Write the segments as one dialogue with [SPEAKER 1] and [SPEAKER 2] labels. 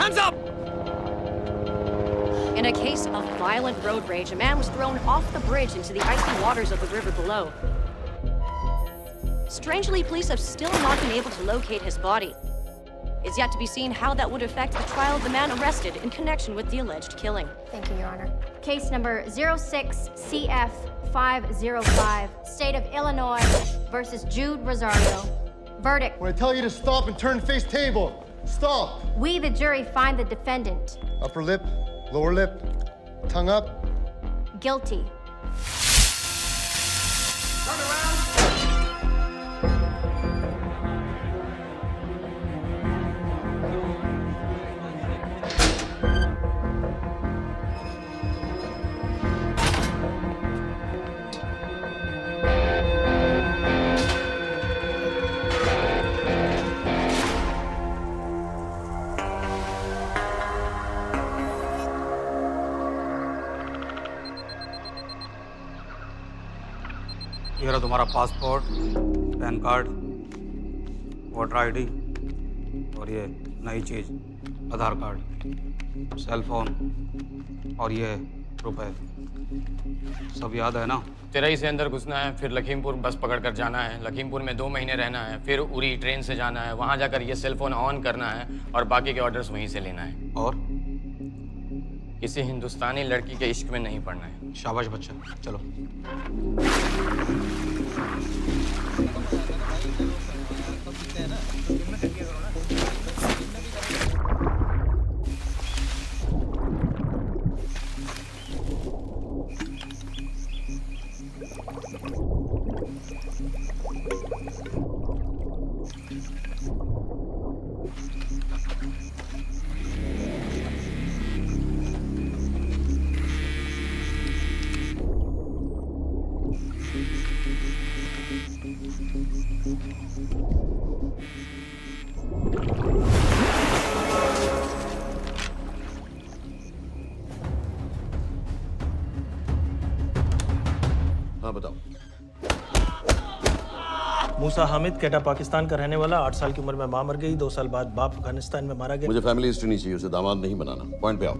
[SPEAKER 1] Hands up!
[SPEAKER 2] In a case of violent road rage, a man was thrown off the bridge into the icy waters of the river below. Strangely, police have still not been able to locate his body. It's yet to be seen how that would affect the trial of the man arrested in connection with the alleged killing.
[SPEAKER 3] Thank you, Your Honor. Case number 06-CF-505, State of Illinois versus Jude Rosario. Verdict.
[SPEAKER 4] When I tell you to stop and turn face table, stop.
[SPEAKER 3] We, the jury, find the defendant
[SPEAKER 4] Upper lip, lower lip, tongue up.
[SPEAKER 3] guilty.
[SPEAKER 1] Turn around!
[SPEAKER 5] ये रहा तुम्हारा passport, pan card, voter ID और ये नई चीज़ आधार card, cell phone और ये रुपए। सब याद है ना?
[SPEAKER 6] तिरई से अंदर घुसना है, फिर लखीमपुर बस पकड़कर जाना है, लखीमपुर में 2 महीने रहना है, फिर उरी ट्रेन से जाना है, वहाँ जाकर ये सेल फोन ऑन करना है और बाकी के ऑर्डर्स वहीं से लेना है।
[SPEAKER 5] और
[SPEAKER 6] किसी हिंदुस्तानी लड़की के इश्क में नहीं पड़ना है।
[SPEAKER 5] शाबाश बच्चा, चलो।
[SPEAKER 7] हाँ बताओ।
[SPEAKER 8] मूसा हामिद, केटा पाकिस्तान का रहने वाला, 8 साल की उम्र में मां मर गई, 2 साल बाद बाप अफगानिस्तान में मारा गया।
[SPEAKER 7] मुझे फैमिली हिस्ट्री नहीं चाहिए, उसे दामाद नहीं बनाना। पॉइंट पे आओ।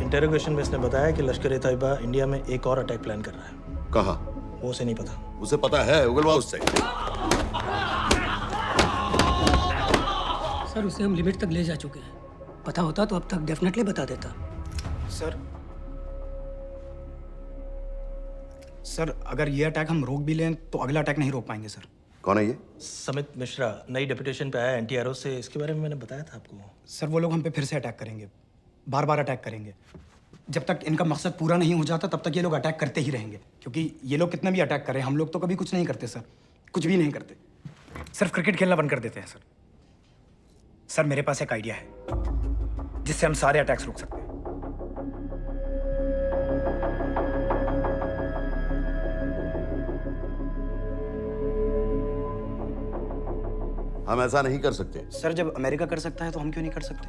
[SPEAKER 8] इंटेरोगेशन में इसने बताया कि लश्कर-ए-तैयबा इंडिया में एक और अटैक प्लान कर रहा है।
[SPEAKER 7] कहाँ?
[SPEAKER 8] वो उसे नहीं पता।
[SPEAKER 7] उसे पता है, उगलवा उससे।
[SPEAKER 9] सर, उसे हम लिमिट तक ले जा चुके हैं। पता होता तो अब तक डेफिनेटली बता देता।
[SPEAKER 10] सर, अगर ये अटैक हम रोक भी लें तो अगला अटैक नहीं रोक पाएंगे सर।
[SPEAKER 7] कौन है ये?
[SPEAKER 8] समित मिश्रा, नई डेपुटेशन पे आया एंटी-एरो से। इसके बारे में मैंने बताया था आपको।
[SPEAKER 10] सर, वो लोग हम पे फिर से अटैक करेंगे, बार बार अटैक करेंगे। जब तक इनका मकसद पूरा नहीं हो जाता तब तक ये लोग अटैक करते ही रहेंगे, क्योंकि ये लोग कितना भी अटैक करें, हम लोग तो कभी कुछ नहीं करते सर, कुछ भी नहीं करते। सिर्फ क्रिकेट खेलना बंद कर देते हैं सर। सर, मेरे पास एक आइडिया है जिससे हम सारे अटैक्स रोक सकते हैं।
[SPEAKER 7] हम ऐसा नहीं कर सकते।
[SPEAKER 10] सर, जब अमेरिका कर सकता है तो हम क्यों नहीं कर सकते?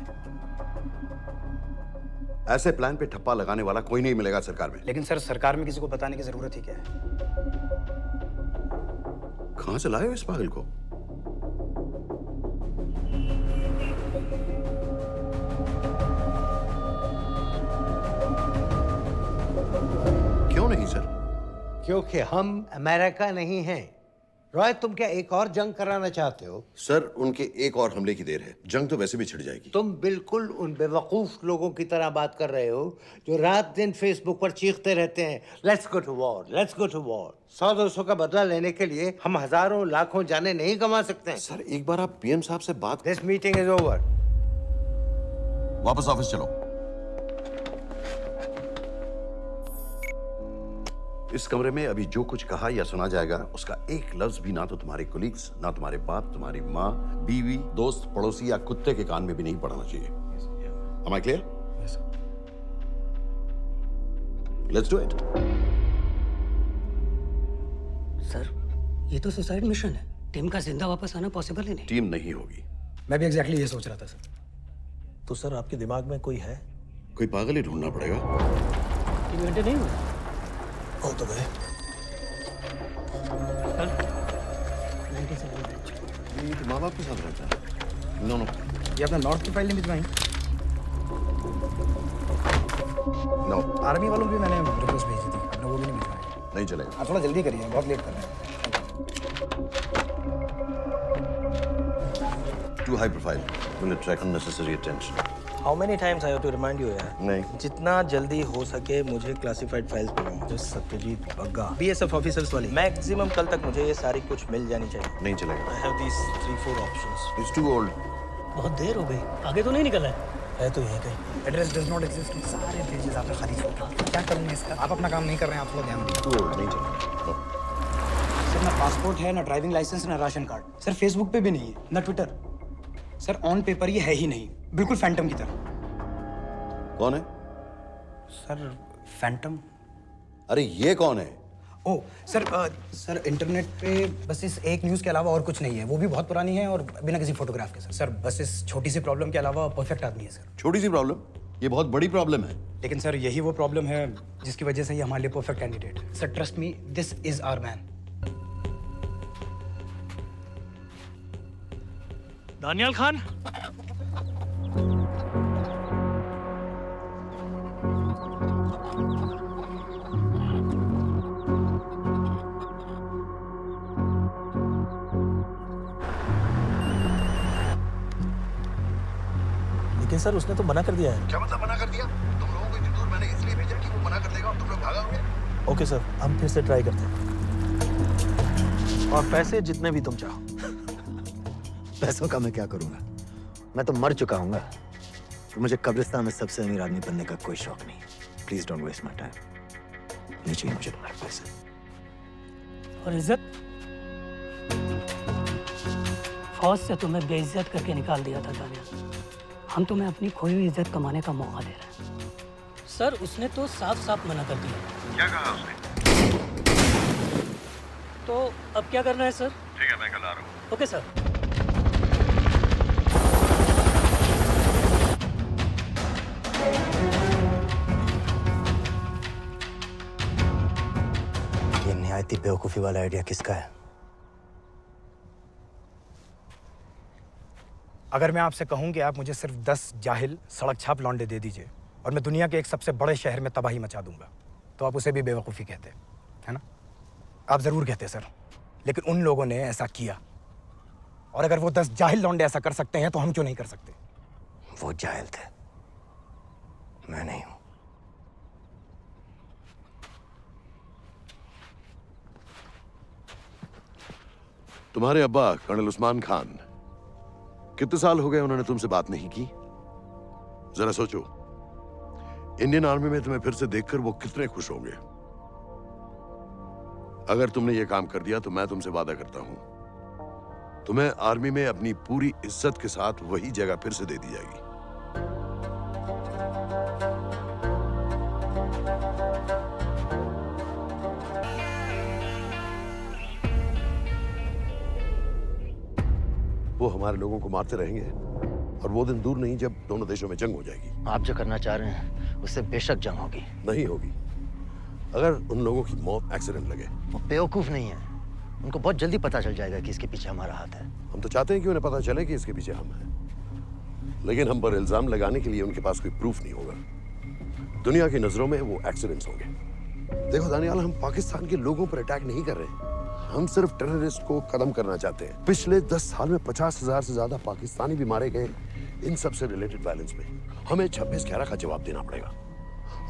[SPEAKER 7] ऐसे प्लान पे ठप्पा लगाने वाला कोई नहीं मिलेगा सरकार में।
[SPEAKER 10] लेकिन सर, सरकार में किसी को बताने की जरूरत ही क्या है?
[SPEAKER 7] कहां से लाए हो इस पागल को? क्यों नहीं सर?
[SPEAKER 11] क्योंकि हम अमेरिका नहीं हैं। रॉय, तुम क्या एक और जंग कराना चाहते हो?
[SPEAKER 7] सर, उनके एक और हमले की देर है। जंग तो वैसे भी छिड़ जाएगी।
[SPEAKER 11] तुम बिल्कुल उन बेवकूफ लोगों की तरह बात कर रहे हो जो रात दिन फेसबुक पर चीखते रहते हैं, let's go to war, let's go to war. 100-200 का बदला लेने के लिए हम हजारों लाखों जाने नहीं कमा सकते।
[SPEAKER 7] सर, एक बार आप पीएम साहब से बात।
[SPEAKER 11] This meeting is over.
[SPEAKER 7] वापस ऑफिस चलो। इस कमरे में अभी जो कुछ कहा या सुना जाएगा उसका एक लफ्ज भी ना तो तुम्हारे कोलीग्स, ना तुम्हारे बाप, तुम्हारी माँ, बीवी, दोस्त, पड़ोसी या कुत्ते के कान में भी नहीं पड़ना चाहिए। Am I clear?
[SPEAKER 10] Yes, sir.
[SPEAKER 7] Let's do it.
[SPEAKER 9] Sir, ये तो सुसाइड मिशन है। टीम का जिंदा वापस आना पॉसिबल ही नहीं।
[SPEAKER 7] टीम नहीं होगी।
[SPEAKER 10] मैं भी एग्जैक्टली ये सोच रहा था सर।
[SPEAKER 8] तो सर, आपके दिमाग में कोई है?
[SPEAKER 7] कोई पागल ही ढूंढना पड़ेगा।
[SPEAKER 9] 3 घंटे नहीं हुए?
[SPEAKER 8] हो तो गए।
[SPEAKER 7] ये तो माँ बाप के साथ रहता है। नो नो,
[SPEAKER 10] ये अपना नॉर्थ की फाइल नहीं भिजवाई?
[SPEAKER 7] नो,
[SPEAKER 10] आर्मी वालों को भी मैंने रिक्वेस्ट भेजी थी, अपना वो भी नहीं भिजवाई।
[SPEAKER 7] नहीं चलेगा।
[SPEAKER 10] आप थोड़ा जल्दी करिए, बहुत लेट कर रहे हैं।
[SPEAKER 7] Too high profile. Will attract unnecessary attention.
[SPEAKER 8] How many times I have to remind you यार?
[SPEAKER 7] नहीं।
[SPEAKER 8] जितना जल्दी हो सके मुझे क्लासिफाइड फाइल्स मिलो। जो सत्यजीत बग्गा बीएसएफ ऑफिसर्स वाली, मैक्सिमम कल तक मुझे ये सारी कुछ मिल जानी चाहिए।
[SPEAKER 7] नहीं चलेगा।
[SPEAKER 8] I have these 3-4 options.
[SPEAKER 7] It's too old.
[SPEAKER 9] बहुत देर हो गई, आगे तो नहीं निकला
[SPEAKER 8] है तो यहीं कहीं।
[SPEAKER 10] एड्रेस डज नॉट एग्जिस्ट, सारे पेजेस आपने खाली छोड़ दिए। क्या करूँगा इसका? आप अपना काम नहीं कर रहे हैं, आप थोड़ा ध्यान दीजिए।
[SPEAKER 7] Too old. नहीं चलेगा। No.
[SPEAKER 10] सर ना पासपोर्ट है, ना ड्राइविंग लाइसेंस, ना राशन कार्ड। सर फेसबुक पे भी नहीं है, ना ट्विटर। सर ऑन पेपर ये है ही नहीं, बिल्कुल फैंटम की तरह।
[SPEAKER 7] कौन है?
[SPEAKER 10] Sir Phantom?
[SPEAKER 7] अरे ये कौन है?
[SPEAKER 10] ओ सर सर इंटरनेट पे बस इस एक न्यूज़ के अलावा और कुछ नहीं है, वो भी बहुत पुरानी है और बिना किसी फोटोग्राफ के। सर बस इस छोटी सी प्रॉब्लम के अलावा परफेक्ट आदमी है सर।
[SPEAKER 7] छोटी सी प्रॉब्लम? ये बहुत बड़ी प्रॉब्लम है।
[SPEAKER 10] लेकिन सर यही वो प्रॉब्लम है जिसकी वजह से ये हमारे लिए परफेक्ट कैंडिडेट है। Sir trust me, this is our man.
[SPEAKER 8] Daniyal Khan, लेकिन सर उसने तो मना कर दिया है।
[SPEAKER 7] क्या मतलब मना कर दिया? तुम लोगों को इतनी दूर मैंने इसलिए भेजा कि वो मना कर देगा और तुम लोग भागोगे।
[SPEAKER 8] ओके सर, हम फिर से ट्राई करते हैं। और पैसे जितने भी तुम चाहो।
[SPEAKER 1] पैसों का मैं क्या करूंगा? मैं तो मर चुका हूँ। तो मुझे कब्रिस्तान में सबसे अमीर आदमी बनने का कोई शौक नहीं। Please don't waste my time. नहीं चाहिए मुझे तुम्हारे पैसे।
[SPEAKER 9] और इज्जत? फौज से तुम्हें बेइज्जत करके निकाल दिया था दानियाल। हम तुम्हें अपनी खोई हुई इज्जत कमाने का मौका दे रहे हैं। सर उसने तो साफ साफ मना कर दिया।
[SPEAKER 7] क्या कहा उसने?
[SPEAKER 9] तो अब क्या करना है सर?
[SPEAKER 7] ठीक है, मैं कल आ रहा हूँ।
[SPEAKER 9] Okay sir.
[SPEAKER 1] ये निहायती बेवकूफी वाला आइडिया किसका है?
[SPEAKER 10] अगर मैं आपसे कहूं कि आप मुझे सिर्फ 10 जाहिल सड़क छाप लौंडे दे दीजिए और मैं दुनिया के एक सबसे बड़े शहर में तबाही मचा दूंगा, तो आप उसे भी बेवकूफ़ी कहते, है ना? आप ज़रूर कहते सर, लेकिन उन लोगों ने ऐसा किया। और अगर वो 10 जाहिल लौंडे ऐसा कर सकते हैं तो हम क्यों नहीं कर सकते?
[SPEAKER 1] वो जाहिल थे, मैं नहीं हूं।
[SPEAKER 7] तुम्हारे अब्बा कर्नल उस्मान खान, कितने साल हो गए उन्होंने तुमसे बात नहीं की? जरा सोचो, इंडियन आर्मी में तुम्हें फिर से देखकर वो कितने खुश होंगे। अगर तुमने ये काम कर दिया तो मैं तुमसे वादा करता हूं, तुम्हें आर्मी में अपनी पूरी इज्जत के साथ वही जगह फिर से दे दी जाएगी। वो हमारे लोगों को मारते रहेंगे और वो दिन दूर नहीं जब दोनों देशों में जंग हो जाएगी।
[SPEAKER 1] आप जो करना चाह रहे हैं उससे बेशक जंग होगी।
[SPEAKER 7] नहीं होगी। अगर उन लोगों की मौत एक्सीडेंट लगे।
[SPEAKER 1] वो बेवकूफ नहीं है, उनको बहुत जल्दी पता चल जाएगा कि इसके पीछे हमारा हाथ है।
[SPEAKER 7] हम तो चाहते हैं कि उन्हें पता चले कि इसके पीछे हम हैं, लेकिन हम पर इल्जाम लगाने के लिए उनके पास कोई प्रूफ नहीं होगा। दुनिया की नजरों में वो एक्सीडेंट्स होंगे। देखो दानियाल, हम पाकिस्तान के लोगों पर अटैक नहीं कर रहे, हम सिर्फ टेररिस्ट को खत्म करना चाहते हैं। पिछले 10 साल में 50,000 से ज्यादा पाकिस्तानी भी मारे गए इन सब से रिलेटेड वायलेंस में। हमें 26/11 का जवाब देना पड़ेगा।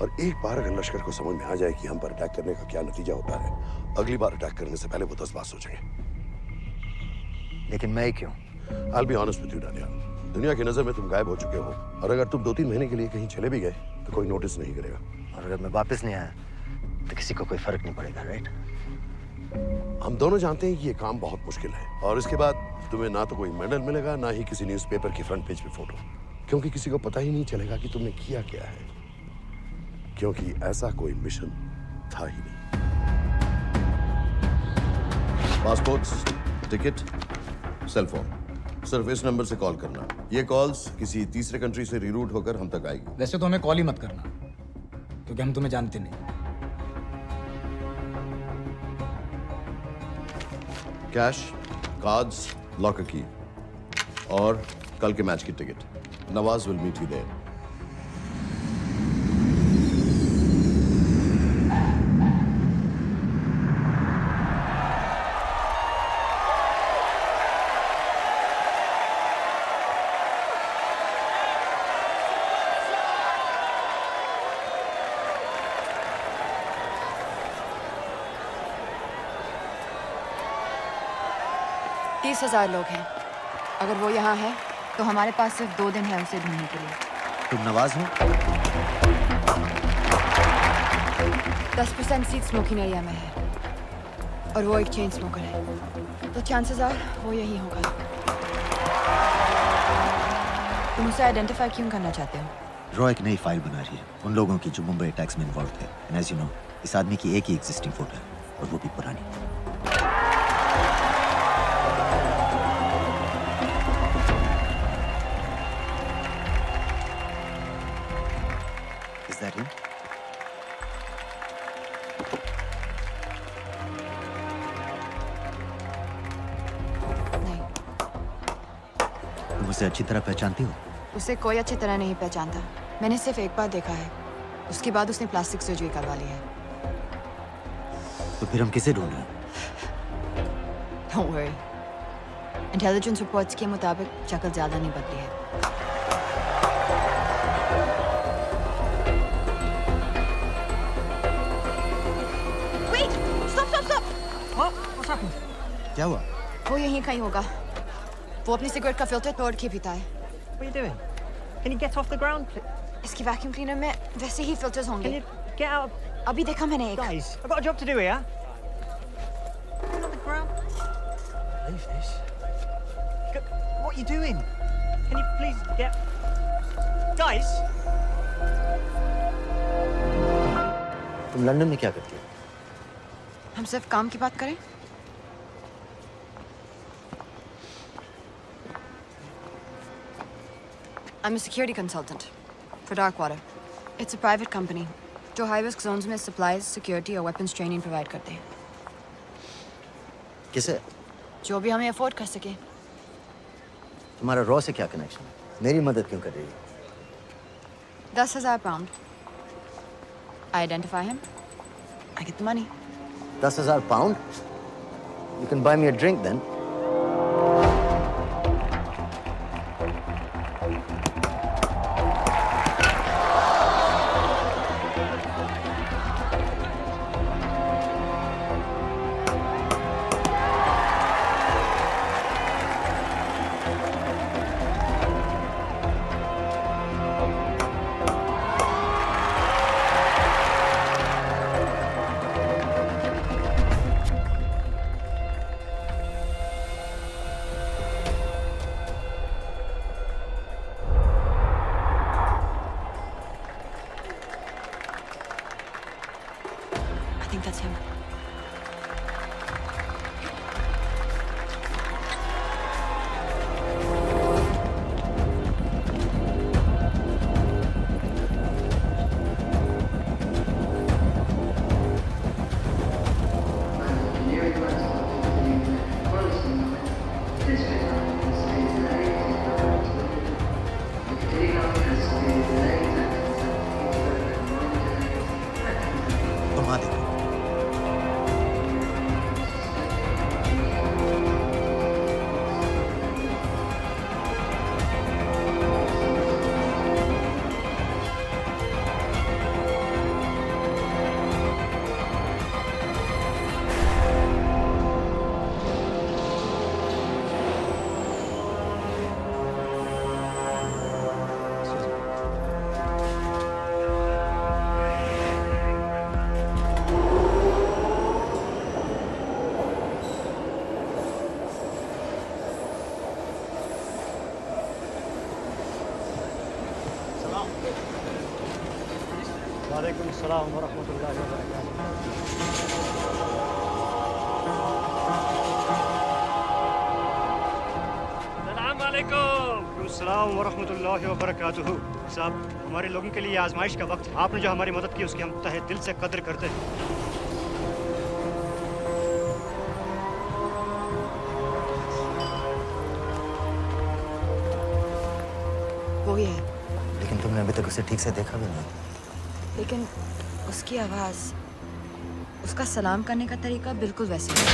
[SPEAKER 7] और एक बार अगर लश्कर को समझ में आ जाए कि हम पर अटैक करने का क्या नतीजा होता है, अगली बार अटैक करने से पहले वो 10 बार सोचेंगे।
[SPEAKER 1] लेकिन मैं क्यों?
[SPEAKER 7] I'll be honest with you, Daniyal, दुनिया की नजर में तुम गायब हो चुके हो और अगर तुम 2-3 महीने के लिए कहीं चले भी गए तो कोई नोटिस नहीं करेगा।
[SPEAKER 1] और अगर मैं वापस नहीं आया तो किसी को कोई फर्क नहीं पड़ेगा, राइट?
[SPEAKER 7] हम दोनों जानते हैं कि ये काम बहुत मुश्किल है और इसके बाद तुम्हें ना तो कोई मेडल मिलेगा, ना ही किसी न्यूज़पेपर की फ्रंट पेज पे फोटो, क्योंकि किसी को पता ही नहीं चलेगा कि तुमने किया क्या है, क्योंकि ऐसा कोई मिशन था ही नहीं। पासपोर्ट्स, टिकट, सेल फोन, सिर्फ इस नंबर से कॉल करना। ये कॉल्स किसी तीसरे कंट्री से रीरूट होकर हम तक आएगी।
[SPEAKER 10] वैसे तो हमें कॉल ही मत करना, क्योंकि हम तुम्हें जानते नहीं।
[SPEAKER 7] कैश, कार्ड्स, लॉकर की और कल के मैच की ticket. Nawaz will meet you there.
[SPEAKER 12] $30,000 लोग हैं। अगर वो यहाँ है तो हमारे पास सिर्फ 2 दिन है उसे ढूंढने के लिए।
[SPEAKER 1] तुम नवाज हो?
[SPEAKER 12] 10% सीट स्मोकिंग एरिया में है और वो एक चेन स्मोकर है, तो चांसेस आर वो यही होगा। तुम उसे आइडेंटिफाई क्यों करना चाहते हो?
[SPEAKER 1] रॉ एक नई फाइल बना रही है उन लोगों की जो मुंबई अटैक्स में इन्वॉल्व थे। एंड एज यू नो, इस आदमी की एक ही एग्जिस्टिंग फोटो है और वो भी पुरानी। Is that him?
[SPEAKER 12] नहीं,
[SPEAKER 1] तुम उसे अच्छी तरह पहचानती हो?
[SPEAKER 12] उसे कोई अच्छी तरह नहीं पहचानता। मैंने सिर्फ एक बार देखा है, उसके बाद उसने प्लास्टिक सर्जरी करवा ली है।
[SPEAKER 1] तो फिर हम किसे ढूंढ रहे हैं?
[SPEAKER 12] Don't worry. इंटेलिजेंस रिपोर्ट्स के मुताबिक शक्ल ज्यादा नहीं बदली है। Wait! Stop! Stop! Stop!
[SPEAKER 9] What's happened?
[SPEAKER 1] क्या हुआ?
[SPEAKER 12] वो यहीं कहीं होगा। वो अपनी सिगरेट का फिल्टर तोड़ के पीता है।
[SPEAKER 9] What are you doing? Can you get off the ground, please?
[SPEAKER 12] इसकी वैक्यूम क्लीनर में वैसे ही फिल्टर्स
[SPEAKER 9] Can
[SPEAKER 12] होंगे।
[SPEAKER 9] you get out?
[SPEAKER 12] अभी देखा मैंने एक।
[SPEAKER 9] Guys, I've got a job to do here. Get on the ground. Leave this. What are you doing? Can you please get... Guys!
[SPEAKER 1] तुम London में क्या करती हो?
[SPEAKER 12] हम सिर्फ काम की बात करें? I'm a security consultant for Darkwater. It's a private company जो high risk zones में supplies, security और weapons training provide करते हैं।
[SPEAKER 1] किसे?
[SPEAKER 12] जो भी हमें afford कर सके।
[SPEAKER 1] तुम्हारा रॉ से क्या कनेक्शन है? मेरी मदद क्यों कर रही हो?
[SPEAKER 12] 10,000 pound. I identify him. I get the money.
[SPEAKER 1] 10,000 pound? You can buy me a drink then.
[SPEAKER 12] I think that's him.
[SPEAKER 1] तुम आ देखो।
[SPEAKER 9] वालेकुम सलाम व रहमतुल्लाहि व बरकातुहू। सलाम व रहमतुल्लाहि व बरकातुहू। साहब, हमारे लोगों के लिए आजमाइश का वक्त है। आपने जो हमारी मदद की उसकी हम तहे दिल से कद्र करते हैं।
[SPEAKER 12] ही है,
[SPEAKER 1] लेकिन तुमने अभी तक उसे ठीक से देखा भी नहीं।
[SPEAKER 12] लेकिन उसकी आवाज, उसका सलाम करने का तरीका बिल्कुल वैसे ही है।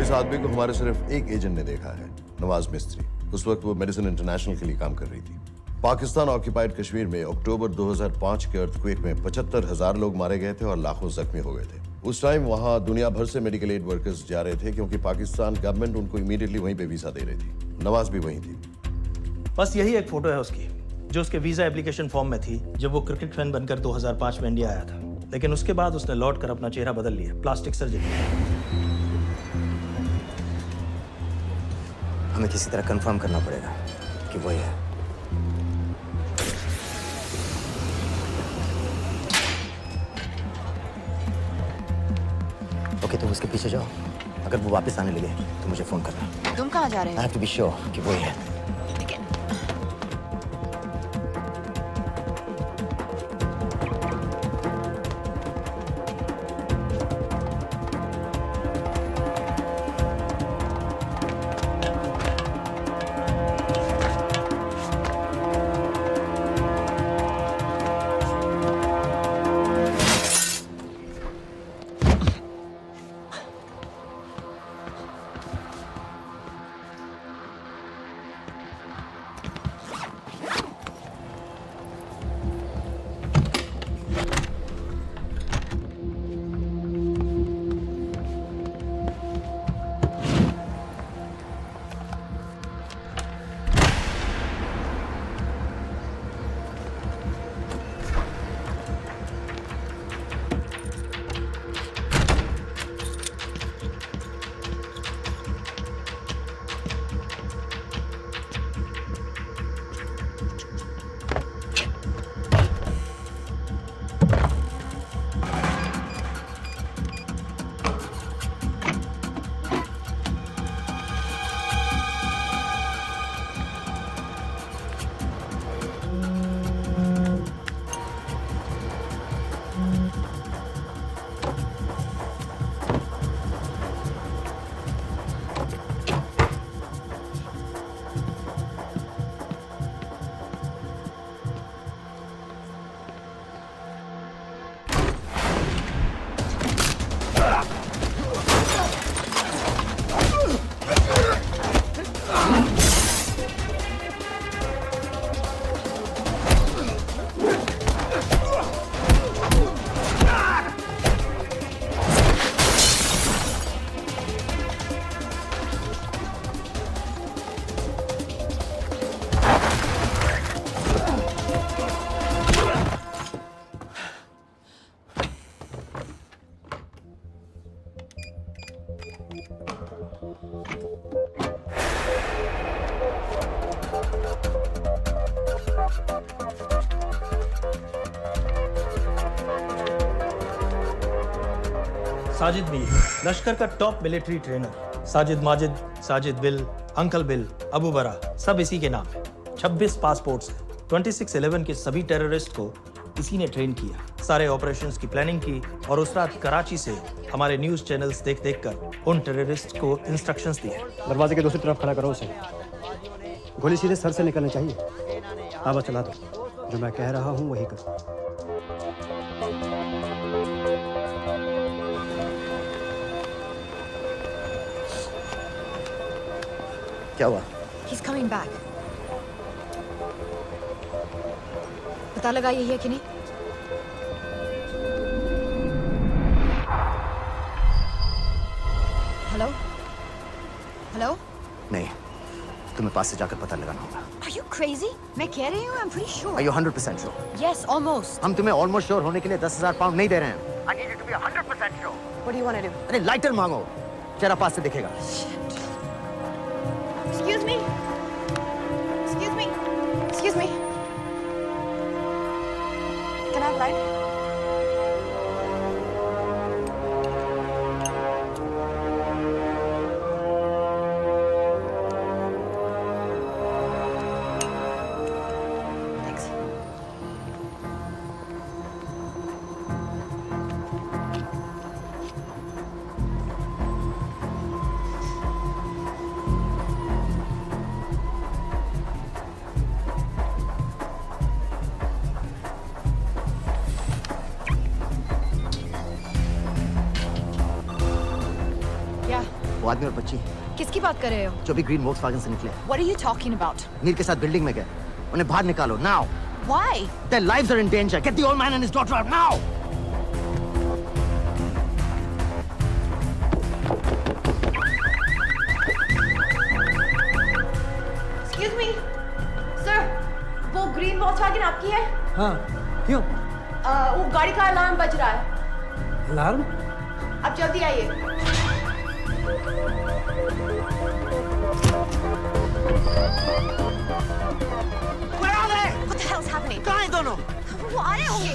[SPEAKER 7] इस आदमी को हमारे सिर्फ एक एजेंट ने देखा है, नवाज मिस्त्री। उस वक्त वो मेडिसिन इंटरनेशनल के लिए काम कर रही थी। पाकिस्तान ऑक्यूपाइड कश्मीर में अक्टूबर 2005 के अर्थक्वेक में 75,000 लोग मारे गए थे और लाखों जख्मी हो गए थे। उस टाइम वहां दुनिया भर से मेडिकल एड वर्कर्स जा रहे थे क्योंकि पाकिस्तान गवर्नमेंट उनको इमीडिएटली वहीं पे वीजा दे रही थी। नवाज भी वहीं थी।
[SPEAKER 8] बस यही एक फोटो है उसकी, जो उसके वीजा एप्लीकेशन फॉर्म में थी जब वो क्रिकेट फैन बनकर 2005 में इंडिया आया था। लेकिन उसके बाद उसने लौट कर अपना चेहरा बदल लिया, प्लास्टिक सर्जरी।
[SPEAKER 1] हमें किसी तरह कंफर्म करना पड़ेगा कि वही है। ओके, तुम उसके पीछे जाओ। अगर वो वापस आने लगे तो मुझे फोन करना।
[SPEAKER 12] तुम कहाँ जा रहे
[SPEAKER 1] I
[SPEAKER 12] हो?
[SPEAKER 1] have to be sure कि वही है।
[SPEAKER 8] साजिद मीर, लश्कर का top military trainer. Sajid Majid, Sajid bill, uncle bill, Abu बरा, सब इसी के नाम है। 26 पासपोर्ट्स हैं। 26/11 के सभी टेररिस्ट को इसी ने ट्रेन किया। सारे ऑपरेशंस की प्लानिंग की और उस रात कराची से हमारे न्यूज चैनल्स देख कर उन टेररिस्ट को इंस्ट्रक्शंस दिए।
[SPEAKER 10] दरवाजे के दूसरी तरफ खड़ा करो उसे। गोली सीधे सर से निकलनी चाहिए। हाँ बस चला दो। जो मैं कह रहा हूँ वही करो।
[SPEAKER 1] क्या हुआ?
[SPEAKER 12] He's coming back. पता लगा यही है कि नहीं? हेलो? हेलो?
[SPEAKER 1] नहीं, तुम्हें पास से जाकर पता लगाना होगा।
[SPEAKER 12] Are you crazy? मैं कह रही हूँ, I'm pretty sure.
[SPEAKER 1] Are you 100% sure?
[SPEAKER 12] Yes, almost.
[SPEAKER 1] हम तुम्हें almost sure होने के लिए 10,000 पाउंड नहीं दे रहे हैं। I need you to be 100% sure.
[SPEAKER 12] What do you want to do?
[SPEAKER 1] अरे लाइटर मांगो, चेहरा पास से दिखेगा।
[SPEAKER 12] Excuse me. Excuse me. Excuse me. Can I have light? Thanks.
[SPEAKER 1] वो आदमी और बच्ची
[SPEAKER 12] किसकी बात कर रहे हो?
[SPEAKER 1] जो भी ग्रीन वोक्सवैगन से निकले।
[SPEAKER 12] What are you talking about?
[SPEAKER 1] नीर के साथ बिल्डिंग में गए। उन्हें बाहर निकालो now.
[SPEAKER 12] Why?
[SPEAKER 1] Their lives are in danger. Get the old man and his daughter out now.
[SPEAKER 12] Excuse me, sir. वो ग्रीन वॉक्सवैगन आपकी है?
[SPEAKER 9] हाँ, क्यों?
[SPEAKER 12] वो गाड़ी का अलार्म बज रहा है।
[SPEAKER 9] अलार्म?
[SPEAKER 12] आप जल्दी आइए।
[SPEAKER 1] Where are they?
[SPEAKER 12] What the hell is happening?
[SPEAKER 1] कहाँ हैं दोनों?
[SPEAKER 12] वो आ रहे होंगे।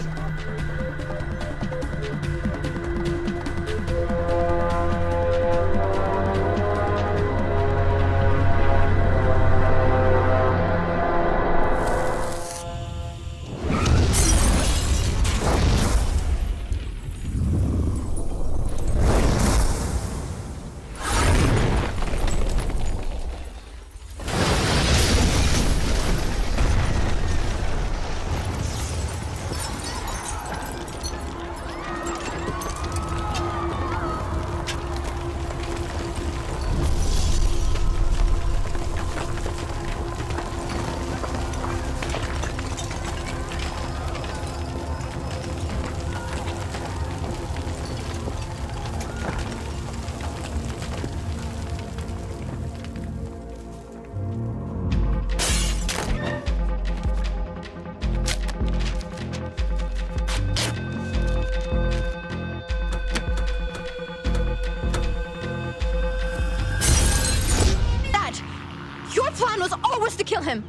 [SPEAKER 12] Your plan was always to kill him.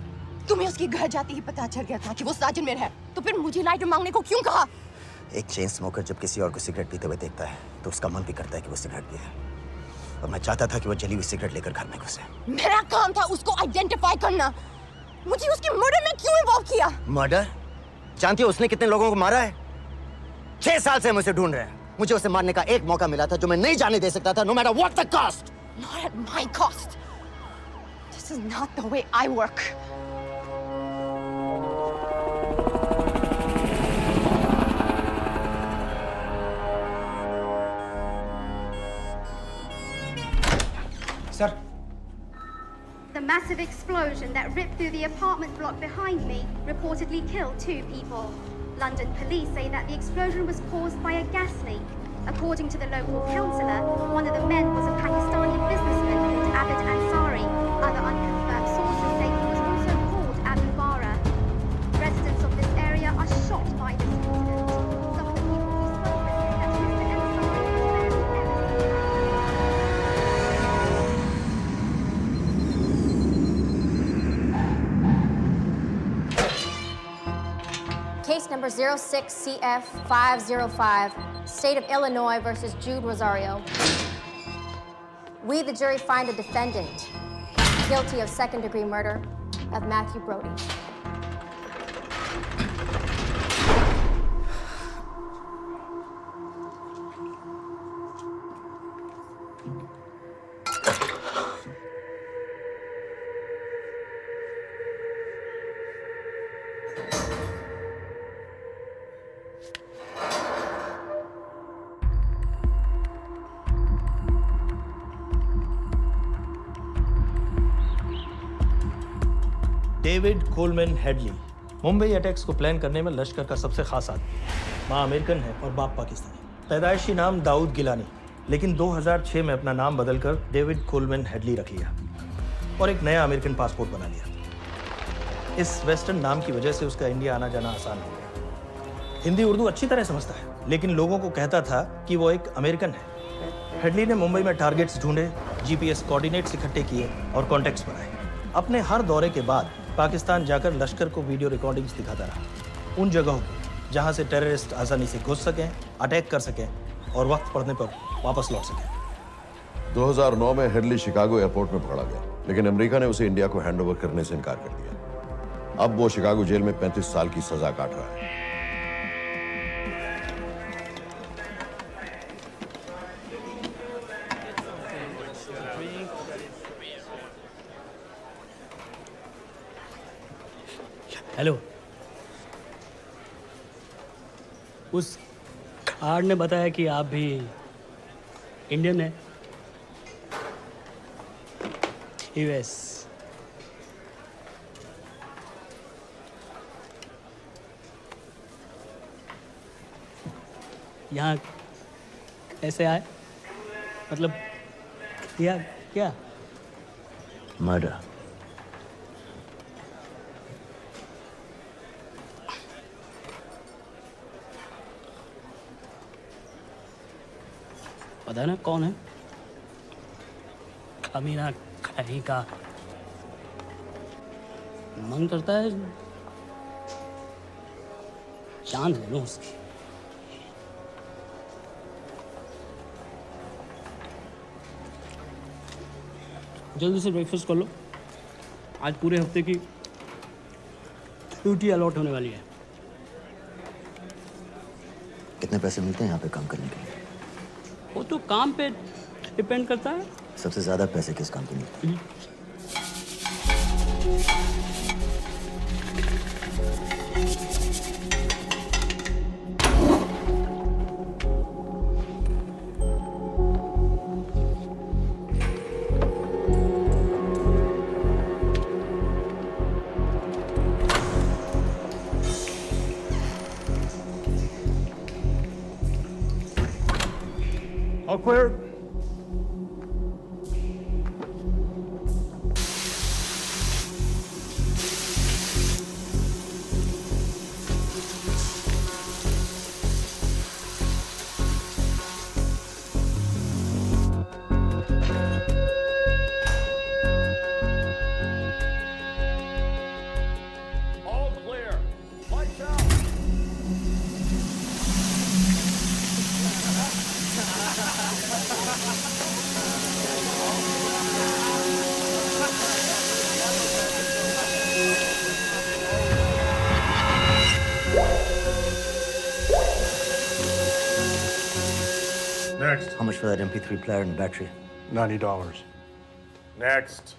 [SPEAKER 12] तुम्हें उसके घर जाते ही पता चल गया था कि वो साजिद में है, तो फिर मुझे लाइटर मांगने को क्यों कहा?
[SPEAKER 1] एक चेन स्मोकर जब किसी और को सिगरेट पीते हुए देखता है तो उसका मन भी करता है कि वो सिगरेट पिए। और मैं चाहता था कि वो जली हुई सिगरेट लेकर घर में घुसे।
[SPEAKER 12] मेरा काम था उसको आइडेंटिफाई करना। मुझे उसके मर्डर में क्यों इन्वॉल्व किया?
[SPEAKER 1] मर्डर? जानती हो उसने कितने लोगों को मारा है? 6 साल से हम उसे ढूंढ रहे हैं। मुझे उसे मारने का एक मौका मिला था जो मैं नहीं जाने दे सकता था, no matter what the cost.
[SPEAKER 12] Not at my cost. This is not the way I work.
[SPEAKER 10] Sir.
[SPEAKER 13] The massive explosion that ripped through the apartment block behind me reportedly killed 2 people. London police say that the explosion was caused by a gas leak. According to the local councillor, one of the men was a Pakistani businessman called Abid Ansari. Other unconfirmed sources say he was also called Abu Bara. Residents of this area are shocked by this incident. Some of the people we spoke with say that Mr. Ansari was
[SPEAKER 3] Case number 06CF505, State of Illinois versus Jude Rosario. We, the jury, find the defendant guilty of second-degree murder of Matthew Brody.
[SPEAKER 8] David Coleman Headley Mumbai attacks को plan करने में लश्कर का सबसे खास आदमी। माँ American है और बाप पाकिस्तानी। पैदाइशी नाम दाऊद गिलानी, लेकिन 2006 में अपना नाम बदलकर डेविड कोलमैन हेडली रख लिया और एक नया अमेरिकन पासपोर्ट बना लिया। इस वेस्टर्न नाम की वजह से उसका इंडिया आना जाना आसान हो गया। हिंदी उर्दू अच्छी तरह समझता है, लेकिन लोगों को कहता था कि वो एक अमेरिकन है। हेडली ने मुंबई में टारगेट्स ढूंढे, जीपीएस कोऑर्डिनेट्स इकट्ठे किए और कॉन्टैक्ट्स बनाए। अपने हर दौरे के बाद पाकिस्तान जाकर लश्कर को वीडियो रिकॉर्डिंग्स दिखाता रहा, उन जगहों को जहां से टेररिस्ट आसानी से घुस सकें, अटैक कर सकें और वक्त पड़ने पर वापस लौट सकें।
[SPEAKER 7] 2009 में हेडली शिकागो एयरपोर्ट में पकड़ा गया, लेकिन अमेरिका ने उसे इंडिया को हैंडओवर करने से इनकार कर दिया। अब वो शिकागो जेल में 35 साल की सजा काट रहा है।
[SPEAKER 9] हेलो, उस कार्ड ने बताया कि आप भी इंडियन हैं।
[SPEAKER 14] यूएस। यहाँ कैसे आए? मतलब किया क्या?
[SPEAKER 1] मर्डर।
[SPEAKER 14] पता ना कौन है? कमीना कहीं का। मन करता है जान ले लो उसकी। जल्दी से ब्रेकफास्ट कर लो, आज पूरे हफ्ते की ड्यूटी अलॉट होने वाली है।
[SPEAKER 1] कितने पैसे मिलते हैं यहाँ पे काम करने के लिए?
[SPEAKER 14] वो तो काम पे डिपेंड करता है।
[SPEAKER 1] सबसे ज्यादा पैसे किस काम पे मिलते हैं?
[SPEAKER 15] All clear? All clear. Lights out.
[SPEAKER 1] Next. How much for that MP3 player and battery?
[SPEAKER 15] $90. Next.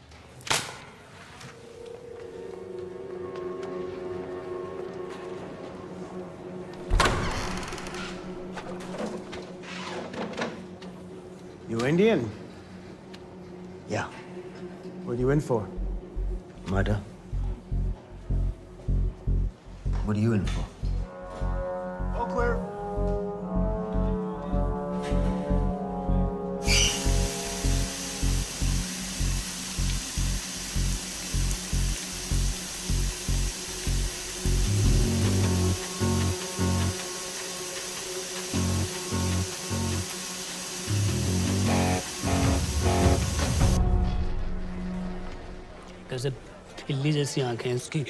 [SPEAKER 16] You Indian?
[SPEAKER 1] Yeah.
[SPEAKER 16] What are you in for?
[SPEAKER 1] Murder. What are you in for?
[SPEAKER 16] All clear.
[SPEAKER 14] कैसे बिल्ली जैसी आंखें हैं उसकी।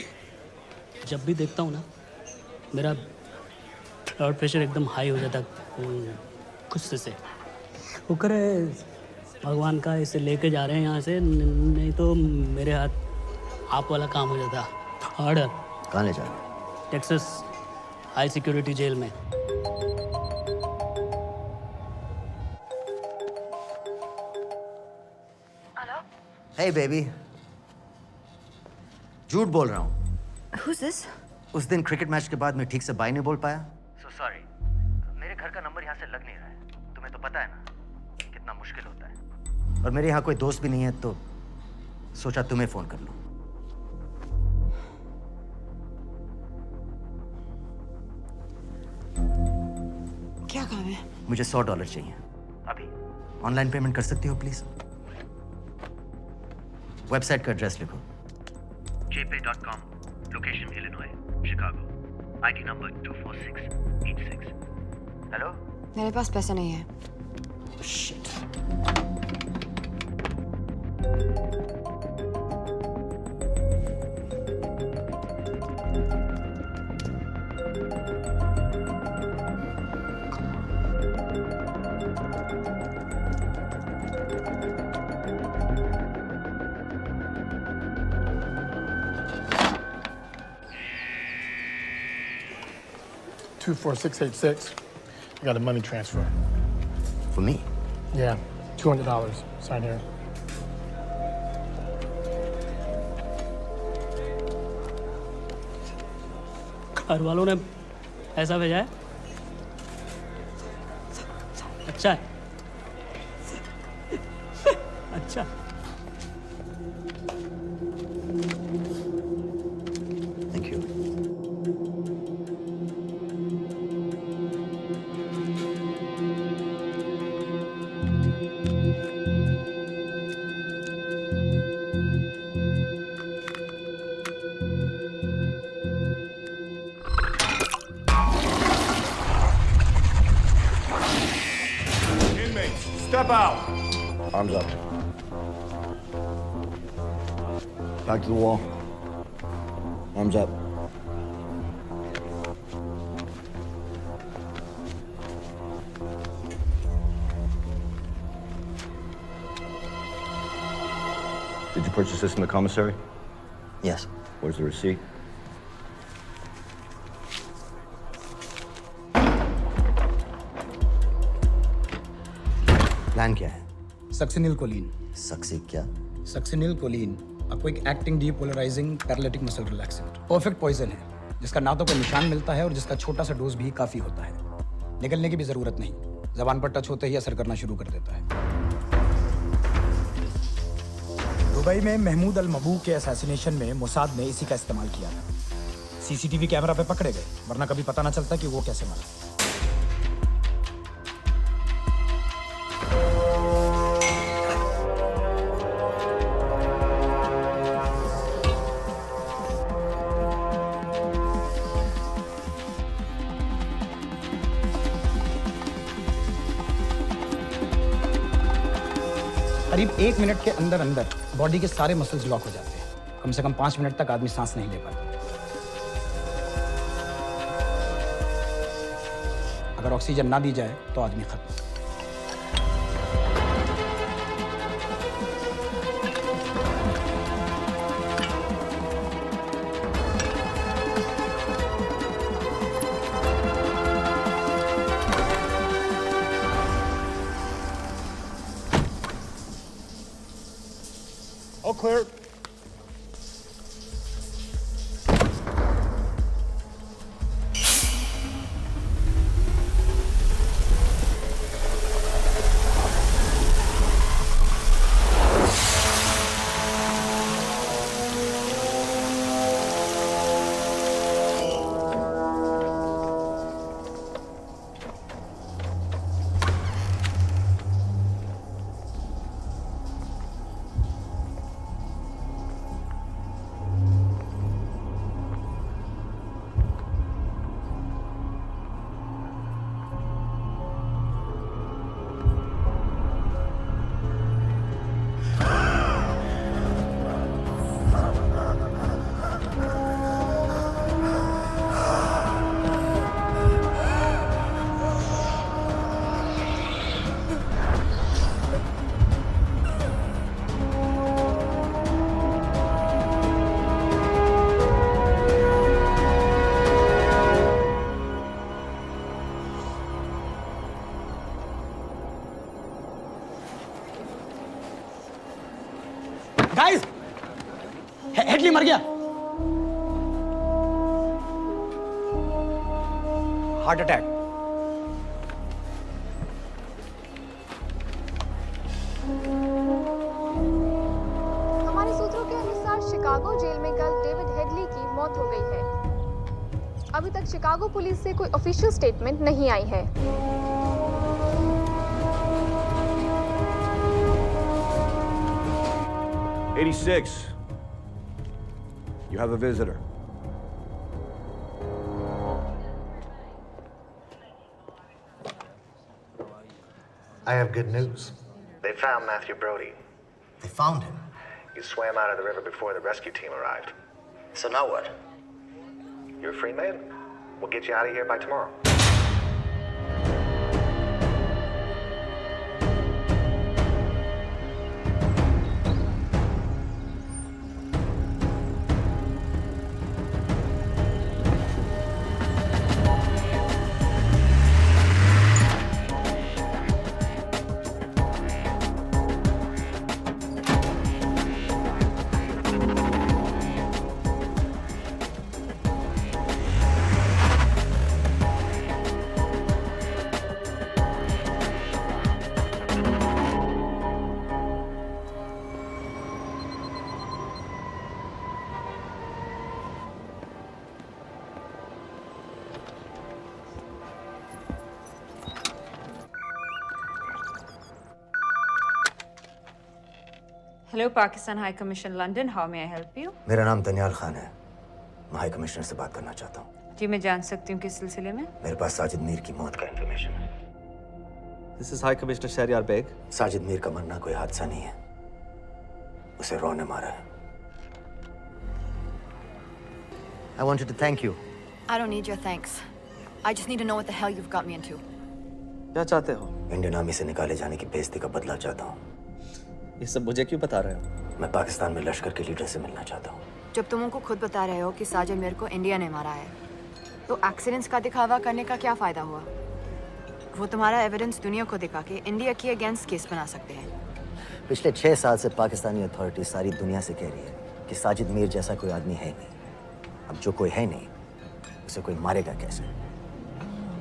[SPEAKER 14] जब भी देखता हूँ ना मेरा ब्लड प्रेशर एकदम हाई हो जाता गुस्से से। शुक्र है भगवान का इसे लेके जा रहे हैं यहाँ से, नहीं तो मेरे हाथ आप वाला काम हो जाता। ऑर्डर।
[SPEAKER 1] कहाँ ले जा रहे हो?
[SPEAKER 14] टेक्सास हाई सिक्योरिटी जेल में।
[SPEAKER 1] Hey baby. झूठ बोल रहा हूँ।
[SPEAKER 12] Who's this?
[SPEAKER 1] उस दिन क्रिकेट मैच के बाद मैं ठीक से बाय नहीं बोल पाया। So sorry. मेरे घर का नंबर यहाँ से लग नहीं रहा है। तुम्हें तो पता है ना कितना मुश्किल होता है। और मेरे यहाँ कोई दोस्त भी नहीं है तो सोचा तुम्हें फोन कर लूँ।
[SPEAKER 12] क्या काम है?
[SPEAKER 1] मुझे $100 चाहिए अभी। ऑनलाइन पेमेंट कर सकती हो प्लीज? वेबसाइट का एड्रेस लिखो।
[SPEAKER 17] jpay.com, location Illinois, Chicago, ID number 24686.
[SPEAKER 1] Hello?
[SPEAKER 12] मेरे पास पैसा नहीं है।
[SPEAKER 1] Shit.
[SPEAKER 15] $24686. I got a money transfer.
[SPEAKER 1] For me?
[SPEAKER 15] Yeah, $200. Sign here.
[SPEAKER 14] घर वालों ने ऐसा भेजा है? अच्छा है। अच्छा।
[SPEAKER 15] out.
[SPEAKER 7] Arms up. Back to the wall. Arms up. Did you purchase this in the commissary?
[SPEAKER 1] Yes.
[SPEAKER 7] Where's the receipt?
[SPEAKER 1] Plan क्या है?
[SPEAKER 10] Succinyl choline.
[SPEAKER 1] सक्सी क्या?
[SPEAKER 10] Succinyl choline, a quick acting depolarizing paralytic muscle relaxant। Perfect poison है, जिसका ना तो कोई निशान मिलता है और जिसका छोटा सा डोज भी काफी होता है। निकलने की भी जरूरत नहीं, जबान पर टच होते ही असर करना शुरू कर देता है। दुबई में महमूद अल मबू के असैसिनेशन में मोसाद ने इसी का इस्तेमाल किया था। सीसीटीवी कैमरा पे पकड़े गए, वरना कभी पता ना चलता कि वो कैसे मरा। करीब 1 मिनट के अंदर अंदर बॉडी के सारे मसल्स लॉक हो जाते हैं। कम से कम 5 मिनट तक आदमी सांस नहीं ले पाता। अगर ऑक्सीजन ना दी जाए तो आदमी खत्म।
[SPEAKER 15] All clear.
[SPEAKER 10] गाइस, हेडली मर गया। Heart attack.
[SPEAKER 18] हमारे सूत्रों के अनुसार शिकागो जेल में कल डेविड हेडली की मौत हो गई है। अभी तक शिकागो पुलिस से कोई ऑफिशियल स्टेटमेंट नहीं आई है।
[SPEAKER 19] '86. You have a visitor.
[SPEAKER 17] I have good news. They found Matthew Brody.
[SPEAKER 1] They found him.
[SPEAKER 17] He swam out of the river before the rescue team arrived.
[SPEAKER 1] So now what?
[SPEAKER 17] You're a free man. We'll get you out of here by tomorrow.
[SPEAKER 12] Hello, Pakistan High Commission, London. How may I help you?
[SPEAKER 1] मेरा नाम दनियाल खान है। मैं high commissioner से बात करना चाहता हूँ।
[SPEAKER 12] जी, मैं जान सकती हूँ किस सिलसिले में?
[SPEAKER 1] मेरे पास साजिद मीर की मौत का इंफॉर्मेशन है।
[SPEAKER 20] This is High Commissioner Shahryar Beg.
[SPEAKER 1] Sajid Mir का मरना कोई हादसा नहीं है, उसे रॉ ने मारा है। I wanted to thank you.
[SPEAKER 12] I don't need your thanks. I just need to know what the hell you've got me into.
[SPEAKER 20] क्या चाहते हो?
[SPEAKER 1] इंडियन आर्मी से निकाले जाने की बेइज्जती का बदला चाहता हूँ।
[SPEAKER 20] ये सब मुझे क्यों बता रहे हो?
[SPEAKER 1] मैं पाकिस्तान में लश्कर के लीडर से मिलना चाहता हूँ।
[SPEAKER 12] जब तुम उनको खुद बता रहे हो कि साजिद मीर को इंडिया ने मारा है, तो एक्सीडेंट्स का दिखावा करने का क्या फायदा हुआ? वो तुम्हारा एविडेंस दुनिया को दिखा के इंडिया के अगेंस्ट केस बना सकते हैं।
[SPEAKER 1] पिछले 6 साल से पाकिस्तानी अथॉरिटी सारी दुनिया से कह रही है कि साजिद मीर जैसा कोई आदमी है नहीं। अब जो कोई है नहीं, उसे कोई मारेगा कैसे?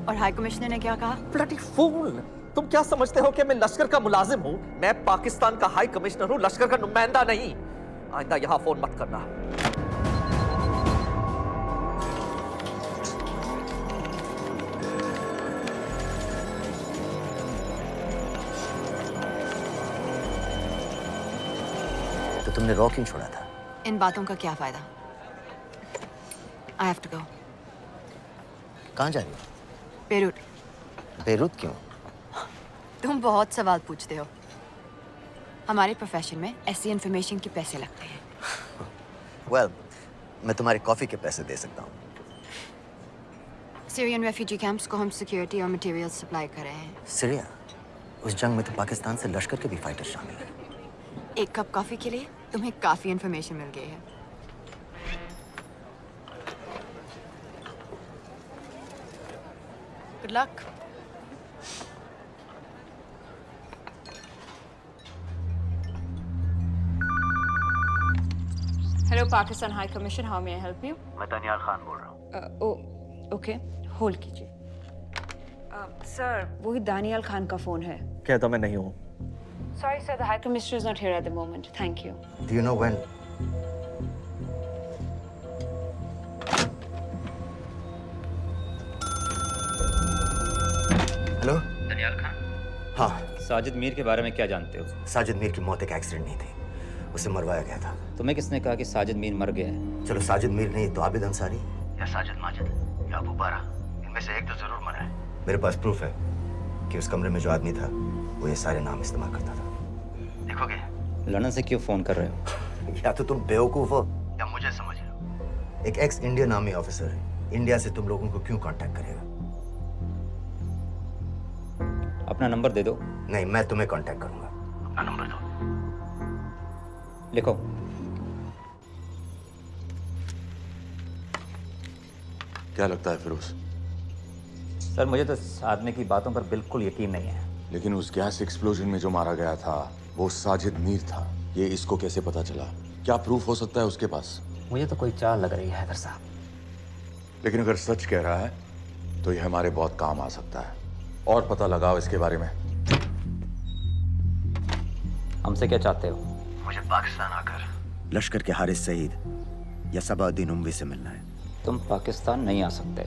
[SPEAKER 12] और हाई कमिश्नर ने क्या कहा?
[SPEAKER 20] Bloody fool! तुम क्या समझते हो कि मैं लश्कर का मुलाजिम हूँ? मैं पाकिस्तान का हाई कमिश्नर हूँ, लश्कर का नुमाइंदा नहीं। आइंदा यहाँ फोन मत करना।
[SPEAKER 1] तो तुमने रॉ क्यों छोड़ा था?
[SPEAKER 12] इन बातों का क्या फायदा? I have to go.
[SPEAKER 1] कहाँ जा रही हो?
[SPEAKER 12] बेरूट।
[SPEAKER 1] बेरूत क्यों?
[SPEAKER 12] तुम बहुत सवाल पूछते हो। हमारे प्रोफेशन में ऐसी इन्फॉर्मेशन के पैसे लगते हैं।
[SPEAKER 1] Well, मैं तुम्हारी कॉफी के पैसे दे सकता हूँ।
[SPEAKER 12] सीरियन रेफ्यूजी कैंप्स को हम सिक्योरिटी और मटेरियल सप्लाई कर रहे हैं।
[SPEAKER 1] सीरिया? उस जंग में तो पाकिस्तान से लश्कर के भी फाइटर शामिल हैं।
[SPEAKER 12] एक कप कॉफी के लिए तुम्हें काफी इन्फॉर्मेशन मिल गई है। Good luck.
[SPEAKER 21] Hello, Pakistan High Commission. How may I help you?
[SPEAKER 1] मैं दानियाल खान बोल रहा हूँ।
[SPEAKER 21] Oh, okay. Hold कीजिए। Sir, वही दानियाल खान का फोन है।
[SPEAKER 20] कहता मैं नहीं हूँ।
[SPEAKER 21] Sorry, sir. The High Commissioner is not here at the moment. Thank you.
[SPEAKER 1] Do you know when? Hello?
[SPEAKER 22] Daniyal Khan?
[SPEAKER 1] हाँ।
[SPEAKER 22] साजिद मीर के बारे में क्या जानते हो?
[SPEAKER 1] साजिद मीर की मौत एक एक्सीडेंट नहीं थी, उसे मरवाया गया था।
[SPEAKER 22] तुम्हें किसने कहा कि साजिद मीर मर गया है?
[SPEAKER 1] चलो साजिद मीर नहीं तो आबिद अंसारी या साजिद माजिद या अबू बारा, इनमें से एक तो जरूर मरा है। मेरे पास प्रूफ है कि उस कमरे में जो आदमी था वो ये सारे नाम इस्तेमाल करता था। देखोगे?
[SPEAKER 22] लंदन से क्यों फोन कर रहे हो?
[SPEAKER 1] या तो तुम बेवकूफ हो या मुझे समझ रहे हो। एक x Indian army officer India से तुम लोगों को क्यों कांटेक्ट करेगा?
[SPEAKER 22] अपना नंबर दे दो।
[SPEAKER 1] नहीं, मैं तुम्हें कांटेक्ट करूंगा। अपना नंबर दो।
[SPEAKER 22] लिखो।
[SPEAKER 23] क्या लगता है फिरोज?
[SPEAKER 22] सर, मुझे तो इस आदमी की बातों पर बिल्कुल यकीन नहीं है।
[SPEAKER 23] लेकिन उस गैस एक्सप्लोजन में जो मारा गया था वो साजिद मीर था। ये इसको कैसे पता चला? क्या प्रूफ हो सकता है उसके पास?
[SPEAKER 22] मुझे तो कोई चाल लग रही है हैदर साहब।
[SPEAKER 23] लेकिन अगर सच कह रहा है तो ये हमारे बहुत काम आ सकता है। और पता लगाओ इसके बारे में।
[SPEAKER 22] हमसे क्या चाहते हो?
[SPEAKER 1] मुझे पाकिस्तान आकर लश्कर के हारिस सईद या सबाउद्दीन उमवी से मिलना है।
[SPEAKER 22] तुम पाकिस्तान नहीं आ सकते।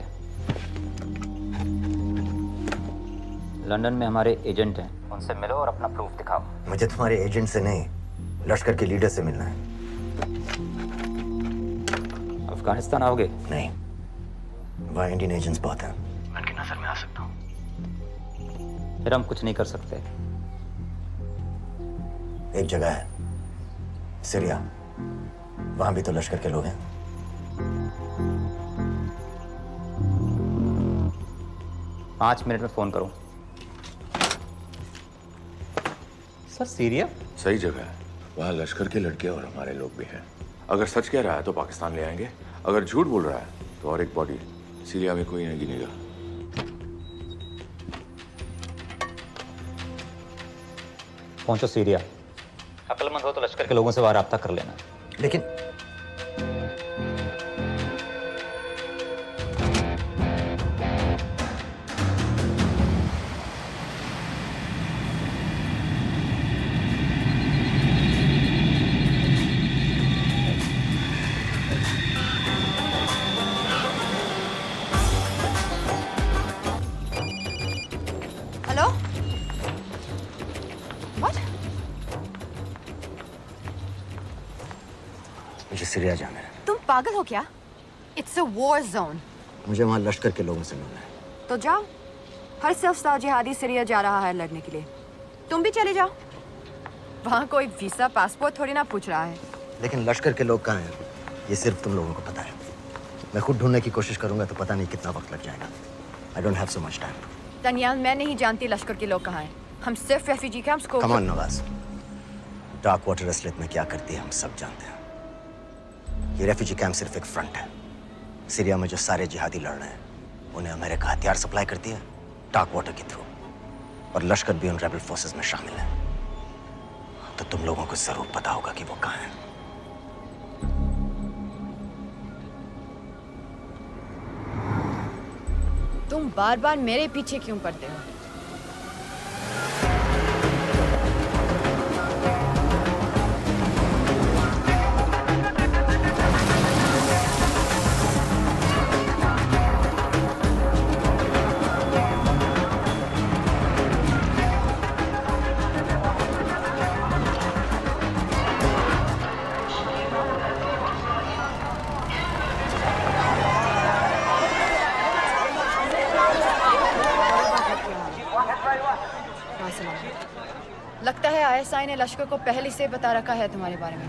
[SPEAKER 22] लंदन में हमारे एजेंट हैं, उनसे मिलो और अपना प्रूफ दिखाओ।
[SPEAKER 1] मुझे तुम्हारे एजेंट से नहीं, लश्कर के लीडर से मिलना है।
[SPEAKER 22] अफगानिस्तान आओगे?
[SPEAKER 1] नहीं, वहाँ इंडियन एजेंट्स बहुत हैं, मैं उनकी नजर में आ सकता हूँ।
[SPEAKER 22] फिर हम कुछ नहीं कर सकते।
[SPEAKER 1] एक जगह है, सीरिया, वहां भी तो लश्कर के लोग हैं।
[SPEAKER 22] पाँच मिनट में फोन करूं। Sir, Syria?
[SPEAKER 23] सही जगह है, वहाँ लश्कर के लड़के और हमारे लोग भी हैं। अगर सच कह रहा है तो पाकिस्तान ले आएंगे, अगर झूठ बोल रहा है तो और एक बॉडी सीरिया में कोई नहीं गिनेगा।
[SPEAKER 22] पहुंचो सीरिया। अक्लमंद हो तो लश्कर के लोगों से वहां राब्ता कर लेना।
[SPEAKER 1] लेकिन
[SPEAKER 12] हेलो? What?
[SPEAKER 1] मुझे सीरिया जाना है।
[SPEAKER 12] तुम पागल हो क्या? It's a war zone.
[SPEAKER 1] मुझे वहाँ लश्कर के लोगों से मिलना है।
[SPEAKER 12] तो जाओ, हर सख्त जिहादी सीरिया जा रहा है लड़ने के लिए। तुम भी चले जाओ, वहाँ कोई वीसा पासपोर्ट थोड़ी ना पूछ रहा है।
[SPEAKER 1] लेकिन लश्कर के लोग कहाँ हैं? ये सिर्फ तुम लोगों को पता है। मैं खुद ढूंढने की कोशिश करूंगा तो पता नहीं कितना वक्त लग जाएगा। I don't have so much time.
[SPEAKER 12] Daniyal, मैं नहीं जानती लश्कर के लोग कहाँ हैं। हम सिर्फ रेफ्यूजी कैंप्स को।
[SPEAKER 1] Come on, Nawaz. Dark water असलियत में क्या करती है हम सब जानते हैं। ये रेफ्यूजी कैंप सिर्फ एक फ्रंट है। सीरिया में जो सारे जिहादी लड़ रहे हैं उन्हें अमेरिका हथियार सप्लाई करती है डार्क वाटर के थ्रू, और लश्कर भी उन रेबल फोर्सेस में शामिल है। तो तुम लोगों को जरूर पता होगा कि वो कहाँ है।
[SPEAKER 12] तुम बार बार मेरे पीछे क्यों पड़ते हो? लगता है आईएसआई ने लश्कर को पहले से बता रखा है तुम्हारे बारे में।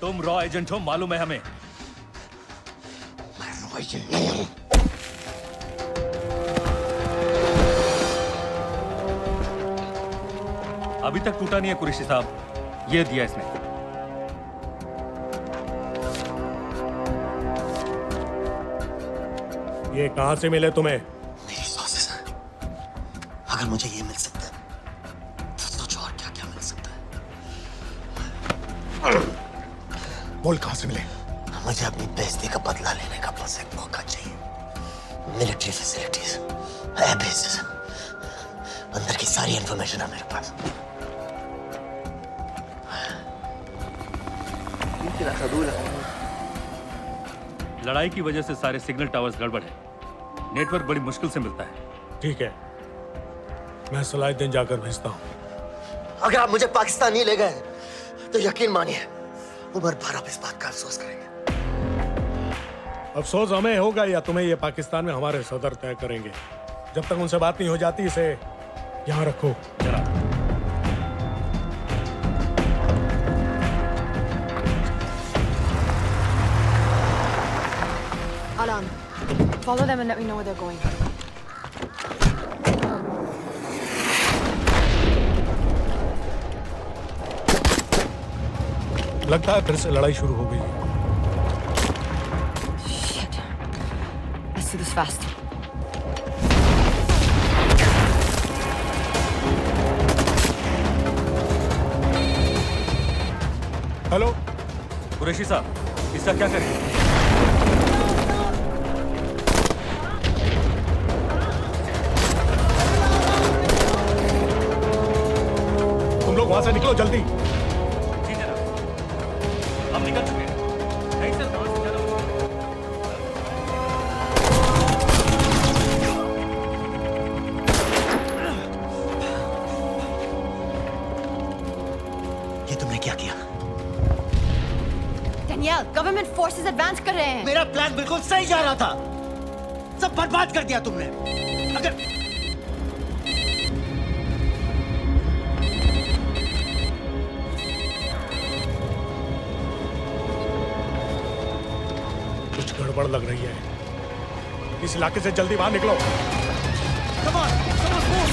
[SPEAKER 4] तुम रॉ एजेंट हो, मालूम है हमें।
[SPEAKER 1] मैं रॉ एजेंट नहीं हूं।
[SPEAKER 4] अभी तक टूटा नहीं है कुरैशी साहब, ये दिया इसने।
[SPEAKER 15] ये कहां से मिले तुम्हें?
[SPEAKER 1] मेरी सॉसेस हैं। अगर मुझे ये मिल सकता है तो सोचो और क्या क्या मिल सकता है।
[SPEAKER 15] बोल कहां से मिले?
[SPEAKER 1] मुझे अपनी बेइज्जती का बदला लेने का बस एक मौका चाहिए। मिलिट्री फैसिलिटीज, एयर बेसेस, अंदर की सारी इंफॉर्मेशन है मेरे पास।
[SPEAKER 4] लड़ाई की वजह से सारे सिग्नल टावर्स गड़बड़ है, नेटवर्क बड़ी मुश्किल से मिलता है।
[SPEAKER 15] ठीक है, मैं सलाहुद्दीन जाकर भेजता हूँ।
[SPEAKER 1] अगर आप मुझे पाकिस्तान नहीं ले गए तो यकीन मानिए उम्र भर आप इस बात का अफसोस करेंगे।
[SPEAKER 15] अफसोस हमें होगा या तुम्हें ये पाकिस्तान में हमारे सदर तय करेंगे। जब तक उनसे बात नहीं हो जाती इसे यहाँ रखो। जरा
[SPEAKER 12] Alam, follow them and let me know where they're going.
[SPEAKER 15] लगता है फिर से लड़ाई शुरू हो गई है।
[SPEAKER 12] Shit. Let's do this fast.
[SPEAKER 15] Hello
[SPEAKER 4] Qureshi साहब, इसका क्या करें?
[SPEAKER 15] तुम लोग वहां से निकलो जल्दी।
[SPEAKER 4] हम निकल चुके हैं। नहीं सर, वहां से जाना होगा।
[SPEAKER 1] ये तुमने क्या किया?
[SPEAKER 12] Danielle, गवर्नमेंट फोर्सेस एडवांस कर रहे हैं।
[SPEAKER 1] मेरा प्लान बिल्कुल सही जा रहा था, सब बर्बाद कर दिया तुमने। अगर
[SPEAKER 15] गड़बड़ लग रही है। इस इलाके से जल्दी बाहर निकलो। Come on, move.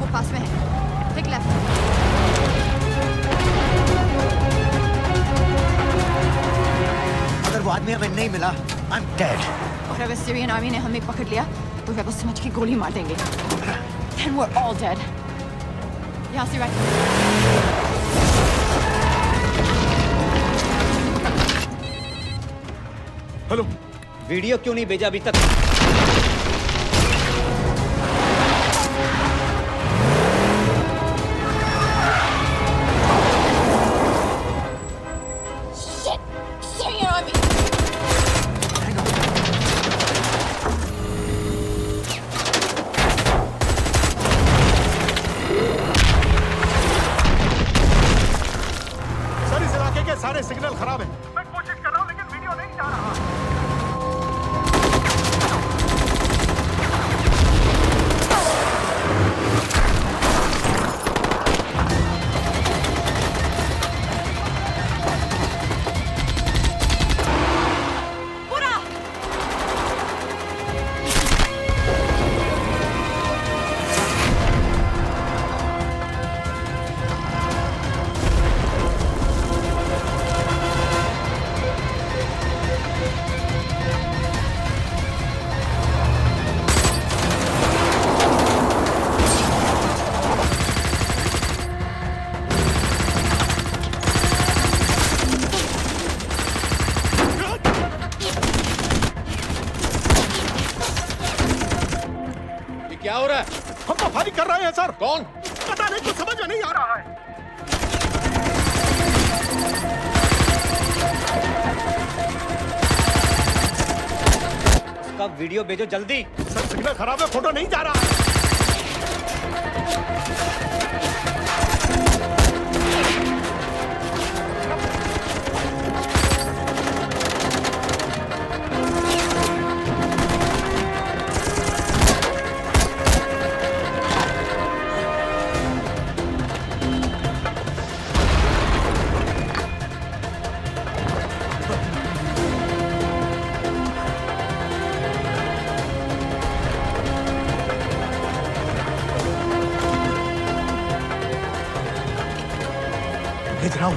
[SPEAKER 12] वो पास में है। Take left.
[SPEAKER 1] अगर वो आदमी हमें नहीं मिला, I'm dead.
[SPEAKER 12] और अगर सीरियन आर्मी ने हमें पकड़ लिया तो वे बस समझ के गोली मार देंगे। Then we're all dead. यहाँ से राइट।
[SPEAKER 15] हेलो।
[SPEAKER 22] वीडियो क्यों नहीं भेजा अभी तक?
[SPEAKER 15] सर इस इलाके के सारे सिग्नल खराब हैं। मैं कोशिश कर रहा हूं लेकिन वीडियो नहीं जा रहा। क्या हो रहा है? हम तो फायरिंग कर रहे हैं सर। कौन? पता नहीं, कुछ समझ में नहीं आ रहा है।
[SPEAKER 22] उसका वीडियो भेजो जल्दी।
[SPEAKER 15] सर सिग्नल खराब है, फोटो नहीं जा रहा है। भेज रहा हूं।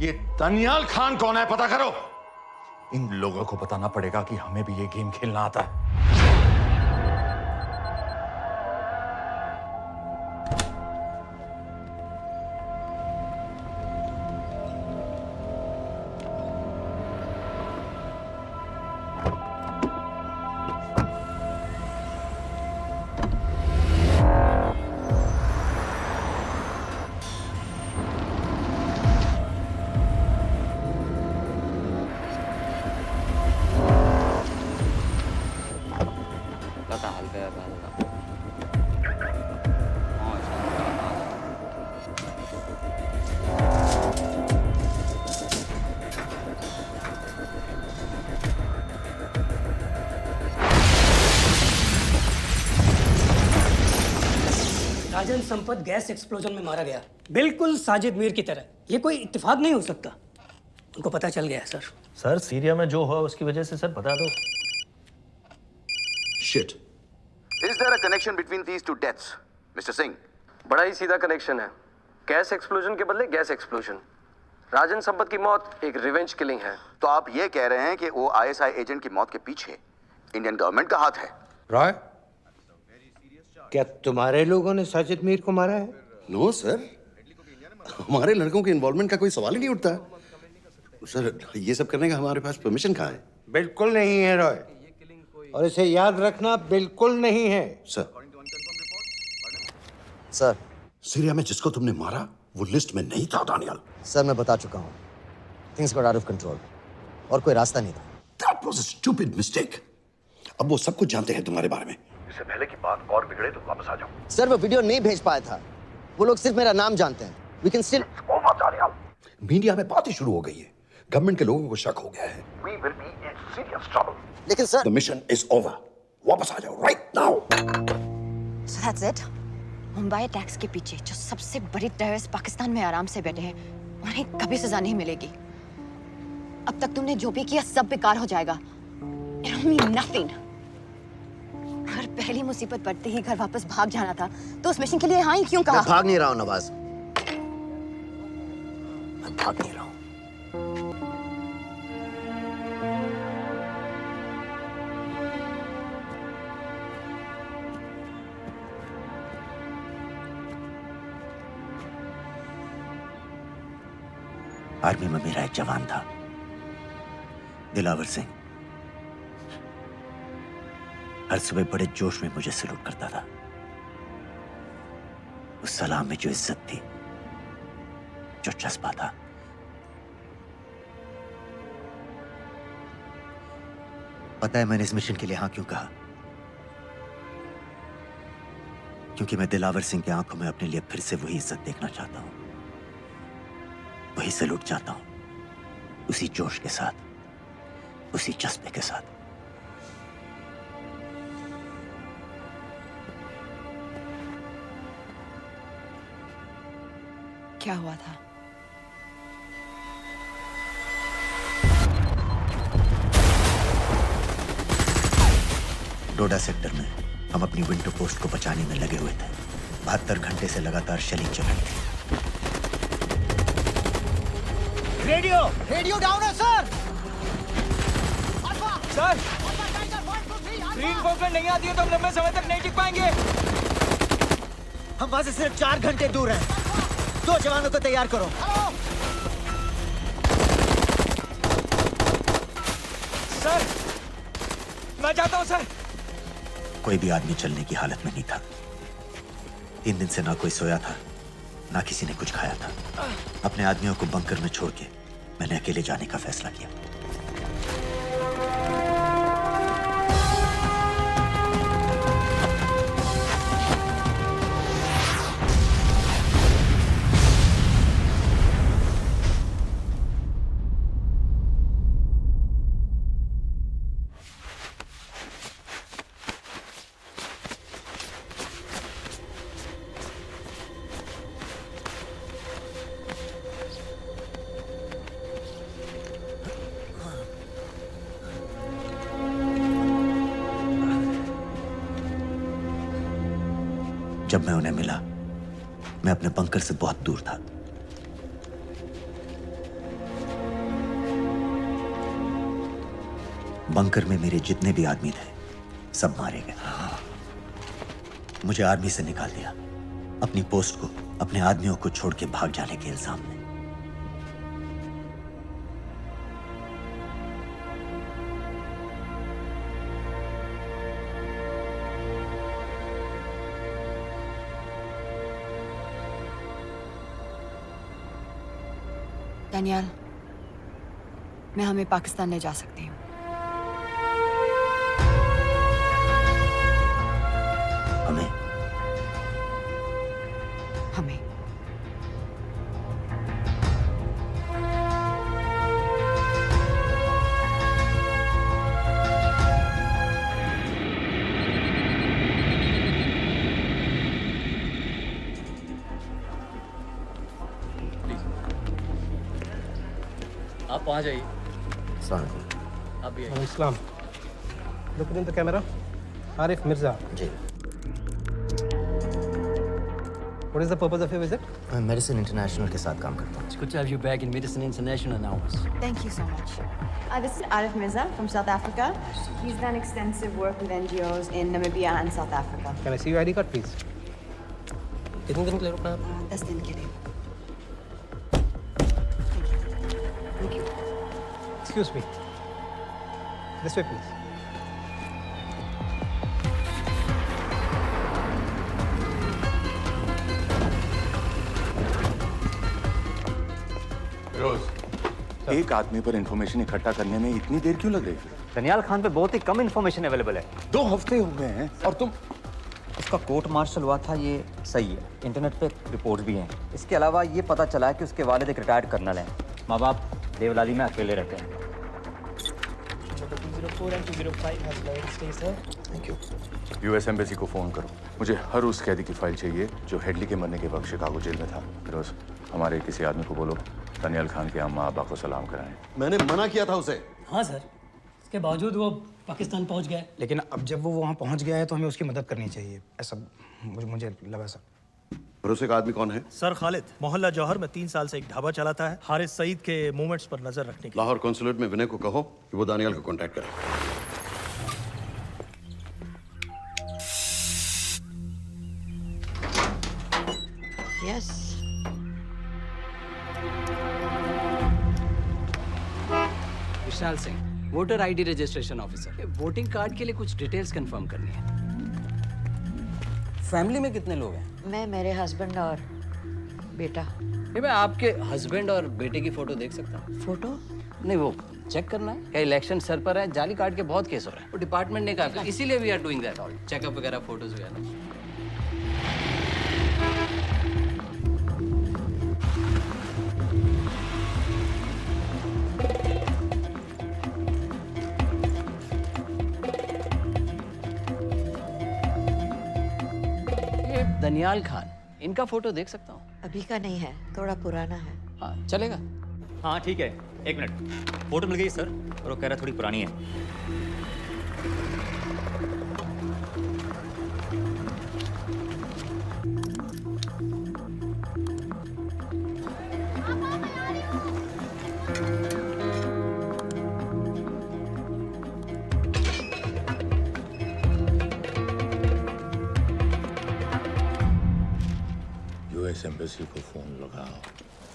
[SPEAKER 23] ये दनियाल खान कौन है, पता करो।
[SPEAKER 5] इन लोगों को बताना पड़ेगा कि हमें भी ये गेम खेलना आता है।
[SPEAKER 6] राजन संपत गैस एक्सप्लोजन में मारा गया, बिल्कुल साजिद मीर की तरह। ये कोई इत्तेफाक नहीं हो सकता। उनको पता चल गया है सर।
[SPEAKER 8] सर सीरिया में जो हुआ उसकी वजह से सर बता दो।
[SPEAKER 11] Shit. Is there a connection between these two deaths, Mr. Singh?
[SPEAKER 24] बड़ा ही सीधा कनेक्शन है। गैस एक्सप्लोजन के बदले गैस एक्सप्लोजन। राजन संपत की मौत एक रिवेंज किलिंग है।
[SPEAKER 11] तो आप ये कह रहे हैं कि वो ISI एजेंट की मौत के पीछे इंडियन गवर्नमेंट का हाथ है?
[SPEAKER 25] रॉय, क्या तुम्हारे लोगों ने साजिद मीर को मारा है?
[SPEAKER 7] नो सर, हमारे लड़कों के इन्वॉल्वमेंट का कोई सवाल ही नहीं उठता। सर ये सब करने का हमारे पास परमिशन कहाँ है?
[SPEAKER 25] बिल्कुल नहीं है रॉय। और इसे याद रखना बिल्कुल नहीं है।
[SPEAKER 7] सर,
[SPEAKER 1] सर,
[SPEAKER 7] सीरिया में जिसको तुमने मारा वो लिस्ट में नहीं था दानियाल।
[SPEAKER 1] सर मैं बता चुका हूँ, things got out of control और कोई रास्ता नहीं था।
[SPEAKER 7] That was a stupid mistake. अब वो सब कुछ जानते हैं तुम्हारे बारे में। इससे पहले की बात और बिगड़े तो वापस आ जाओ।
[SPEAKER 1] सर वो वीडियो नहीं भेज पाया था, वो लोग सिर्फ मेरा नाम जानते हैं। We can still...
[SPEAKER 7] मीडिया में बातें शुरू हो गई है, गवर्नमेंट के लोगों को शक हो गया है। We will be in serious trouble.
[SPEAKER 1] लेकिन sir,
[SPEAKER 7] The mission is over. वापस आ जाओ right now.
[SPEAKER 12] So that's it? Mumbai attacks के पीछे जो सबसे बड़ी टेररिस्ट पाकिस्तान में आराम से बैठे हैं, उन्हें कभी सजा नहीं मिलेगी। अब तक तुमने जो भी किया सब बेकार हो जाएगा। It'll mean nothing. अगर पहली मुसीबत पड़ते ही घर वापस भाग जाना था, तो उस मिशन के लिए हाँ ही क्यों कहा?
[SPEAKER 1] मैं भाग नहीं रहा हूँ नवाज, मैं भाग नहीं रहा हूँ। आर्मी में मेरा एक जवान था, दिलावर सिंह। हर सुबह बड़े जोश में मुझे सैल्यूट करता था। उस सलाम में जो इज्जत थी, जो जज्बा था, पता है मैंने इस मिशन के लिए हाँ क्यों कहा? क्योंकि मैं दिलावर सिंह की आंखों में अपने लिए फिर से वही इज्जत देखना चाहता हूं, वही सैल्यूट चाहता हूं, उसी जोश के साथ, उसी जज्बे के साथ।
[SPEAKER 12] क्या हुआ था?
[SPEAKER 1] डोडा सेक्टर में हम अपनी विंडो पोस्ट को बचाने में लगे हुए थे। 72 घंटे से लगातार शेलिंग चल रही थी।
[SPEAKER 6] रेडियो डाउन है सर।
[SPEAKER 20] सर, रीइंफोर्समेंट नहीं आती है तो हम लंबे समय तक नहीं टिक पाएंगे।
[SPEAKER 1] हम वहां से सिर्फ 4 घंटे दूर हैं। 2 जवानों को तैयार करो।
[SPEAKER 20] सर, मैं जाता हूं सर।
[SPEAKER 1] कोई भी आदमी चलने की हालत में नहीं था। 3 दिन से ना कोई सोया था, ना किसी ने कुछ खाया था। अपने आदमियों को बंकर में छोड़ के मैंने अकेले जाने का फैसला किया। जब मैं उन्हें मिला, मैं अपने बंकर से बहुत दूर था। बंकर में मेरे जितने भी आदमी थे, सब मारे गए। मुझे आर्मी से निकाल दिया, अपनी पोस्ट को, अपने आदमियों को छोड़ के भाग जाने के इल्जाम में।
[SPEAKER 12] दानियाल, मैं हमें पाकिस्तान ले जा सकती हूँ।
[SPEAKER 1] हमें?
[SPEAKER 12] हमें।
[SPEAKER 3] आप वहाँ जाइए। आप भी आइए।
[SPEAKER 10] Islam. Look in the camera. Arif Mirza.
[SPEAKER 1] जी।
[SPEAKER 10] What is the purpose of your visit?
[SPEAKER 1] मैं मेडिसिन इंटरनेशनल के साथ काम करता हूँ।
[SPEAKER 3] It's good to have you back in Medicine International now.
[SPEAKER 12] Thank you so much. This is Arif Mirza from South Africa. He's done extensive work with NGOs in Namibia and South Africa.
[SPEAKER 10] Can I see your ID card, please? कितने दिन के लिए रुकना है?
[SPEAKER 12] 10 दिन के लिए। Thank you.
[SPEAKER 10] Excuse me. This way, please.
[SPEAKER 23] Firoz, एक आदमी पर इंफॉर्मेशन इकट्ठा करने में इतनी देर क्यों लग रही है?
[SPEAKER 22] दनियाल खान पे बहुत ही कम इन्फॉर्मेशन अवेलेबल है।
[SPEAKER 23] 2 हफ्ते हो गए हैं और तुम।
[SPEAKER 22] उसका कोर्ट मार्शल हुआ था, ये सही है। इंटरनेट पे रिपोर्ट भी हैं। इसके अलावा ये पता चला है कि उसके वालिद एक रिटायर्ड कर्नल हैं। माँ बाप देवलाली में अकेले रहते हैं।
[SPEAKER 23] Thank you. यूएस एम्बेसी को फोन करो। मुझे हर उस कैदी की फाइल चाहिए जो हेडली के मरने के वक्त शिकागो जेल में था। फिरोज, हमारे किसी आदमी को बोलो दनियाल खान के अम्मा अब्बा को सलाम कराएं।
[SPEAKER 7] मैंने मना किया था उसे।
[SPEAKER 6] हाँ सर, इसके बावजूद वो पाकिस्तान पहुंच गया।
[SPEAKER 10] लेकिन अब जब वो वहाँ पहुँच गया है तो हमें उसकी मदद करनी चाहिए, ऐसा मुझे लगा सर।
[SPEAKER 7] भरोसे का आदमी कौन है?
[SPEAKER 8] सर खालिद, मोहल्ला जौहर में 3 साल से एक ढाबा चलाता है। हारिस सईद के मूवमेंट्स पर नजर रखने के।
[SPEAKER 7] लाहौर कॉन्सुलेट में विनय को कहो कि वो दानियाल को कांटेक्ट करे।
[SPEAKER 12] Yes.
[SPEAKER 3] Vishal Singh, voter ID registration officer. Voting card के लिए कुछ डिटेल्स कंफर्म करनी है। फैमिली में कितने लोग हैं?
[SPEAKER 12] मैं, मेरे हस्बैंड और बेटा।
[SPEAKER 3] ये मैं आपके हस्बैंड और बेटे की फोटो देख सकता हूँ?
[SPEAKER 12] फोटो?
[SPEAKER 3] नहीं, वो चेक करना है। क्या इलेक्शन सर पर है? जाली कार्ड के बहुत केस हो रहे हैं। वो डिपार्टमेंट ने कहा, इसीलिए we are doing that all, checkup वगैरह, फोटोज वगैरह। दनियाल खान, इनका फोटो देख सकता हूँ?
[SPEAKER 12] अभी का नहीं है, थोड़ा पुराना है।
[SPEAKER 3] हाँ, चलेगा?
[SPEAKER 22] हाँ ठीक है, 1 मिनट। फोटो मिल गई सर, और वो कह रहा है थोड़ी पुरानी है।
[SPEAKER 23] यूएस एम्बेसी को फोन लगाओ।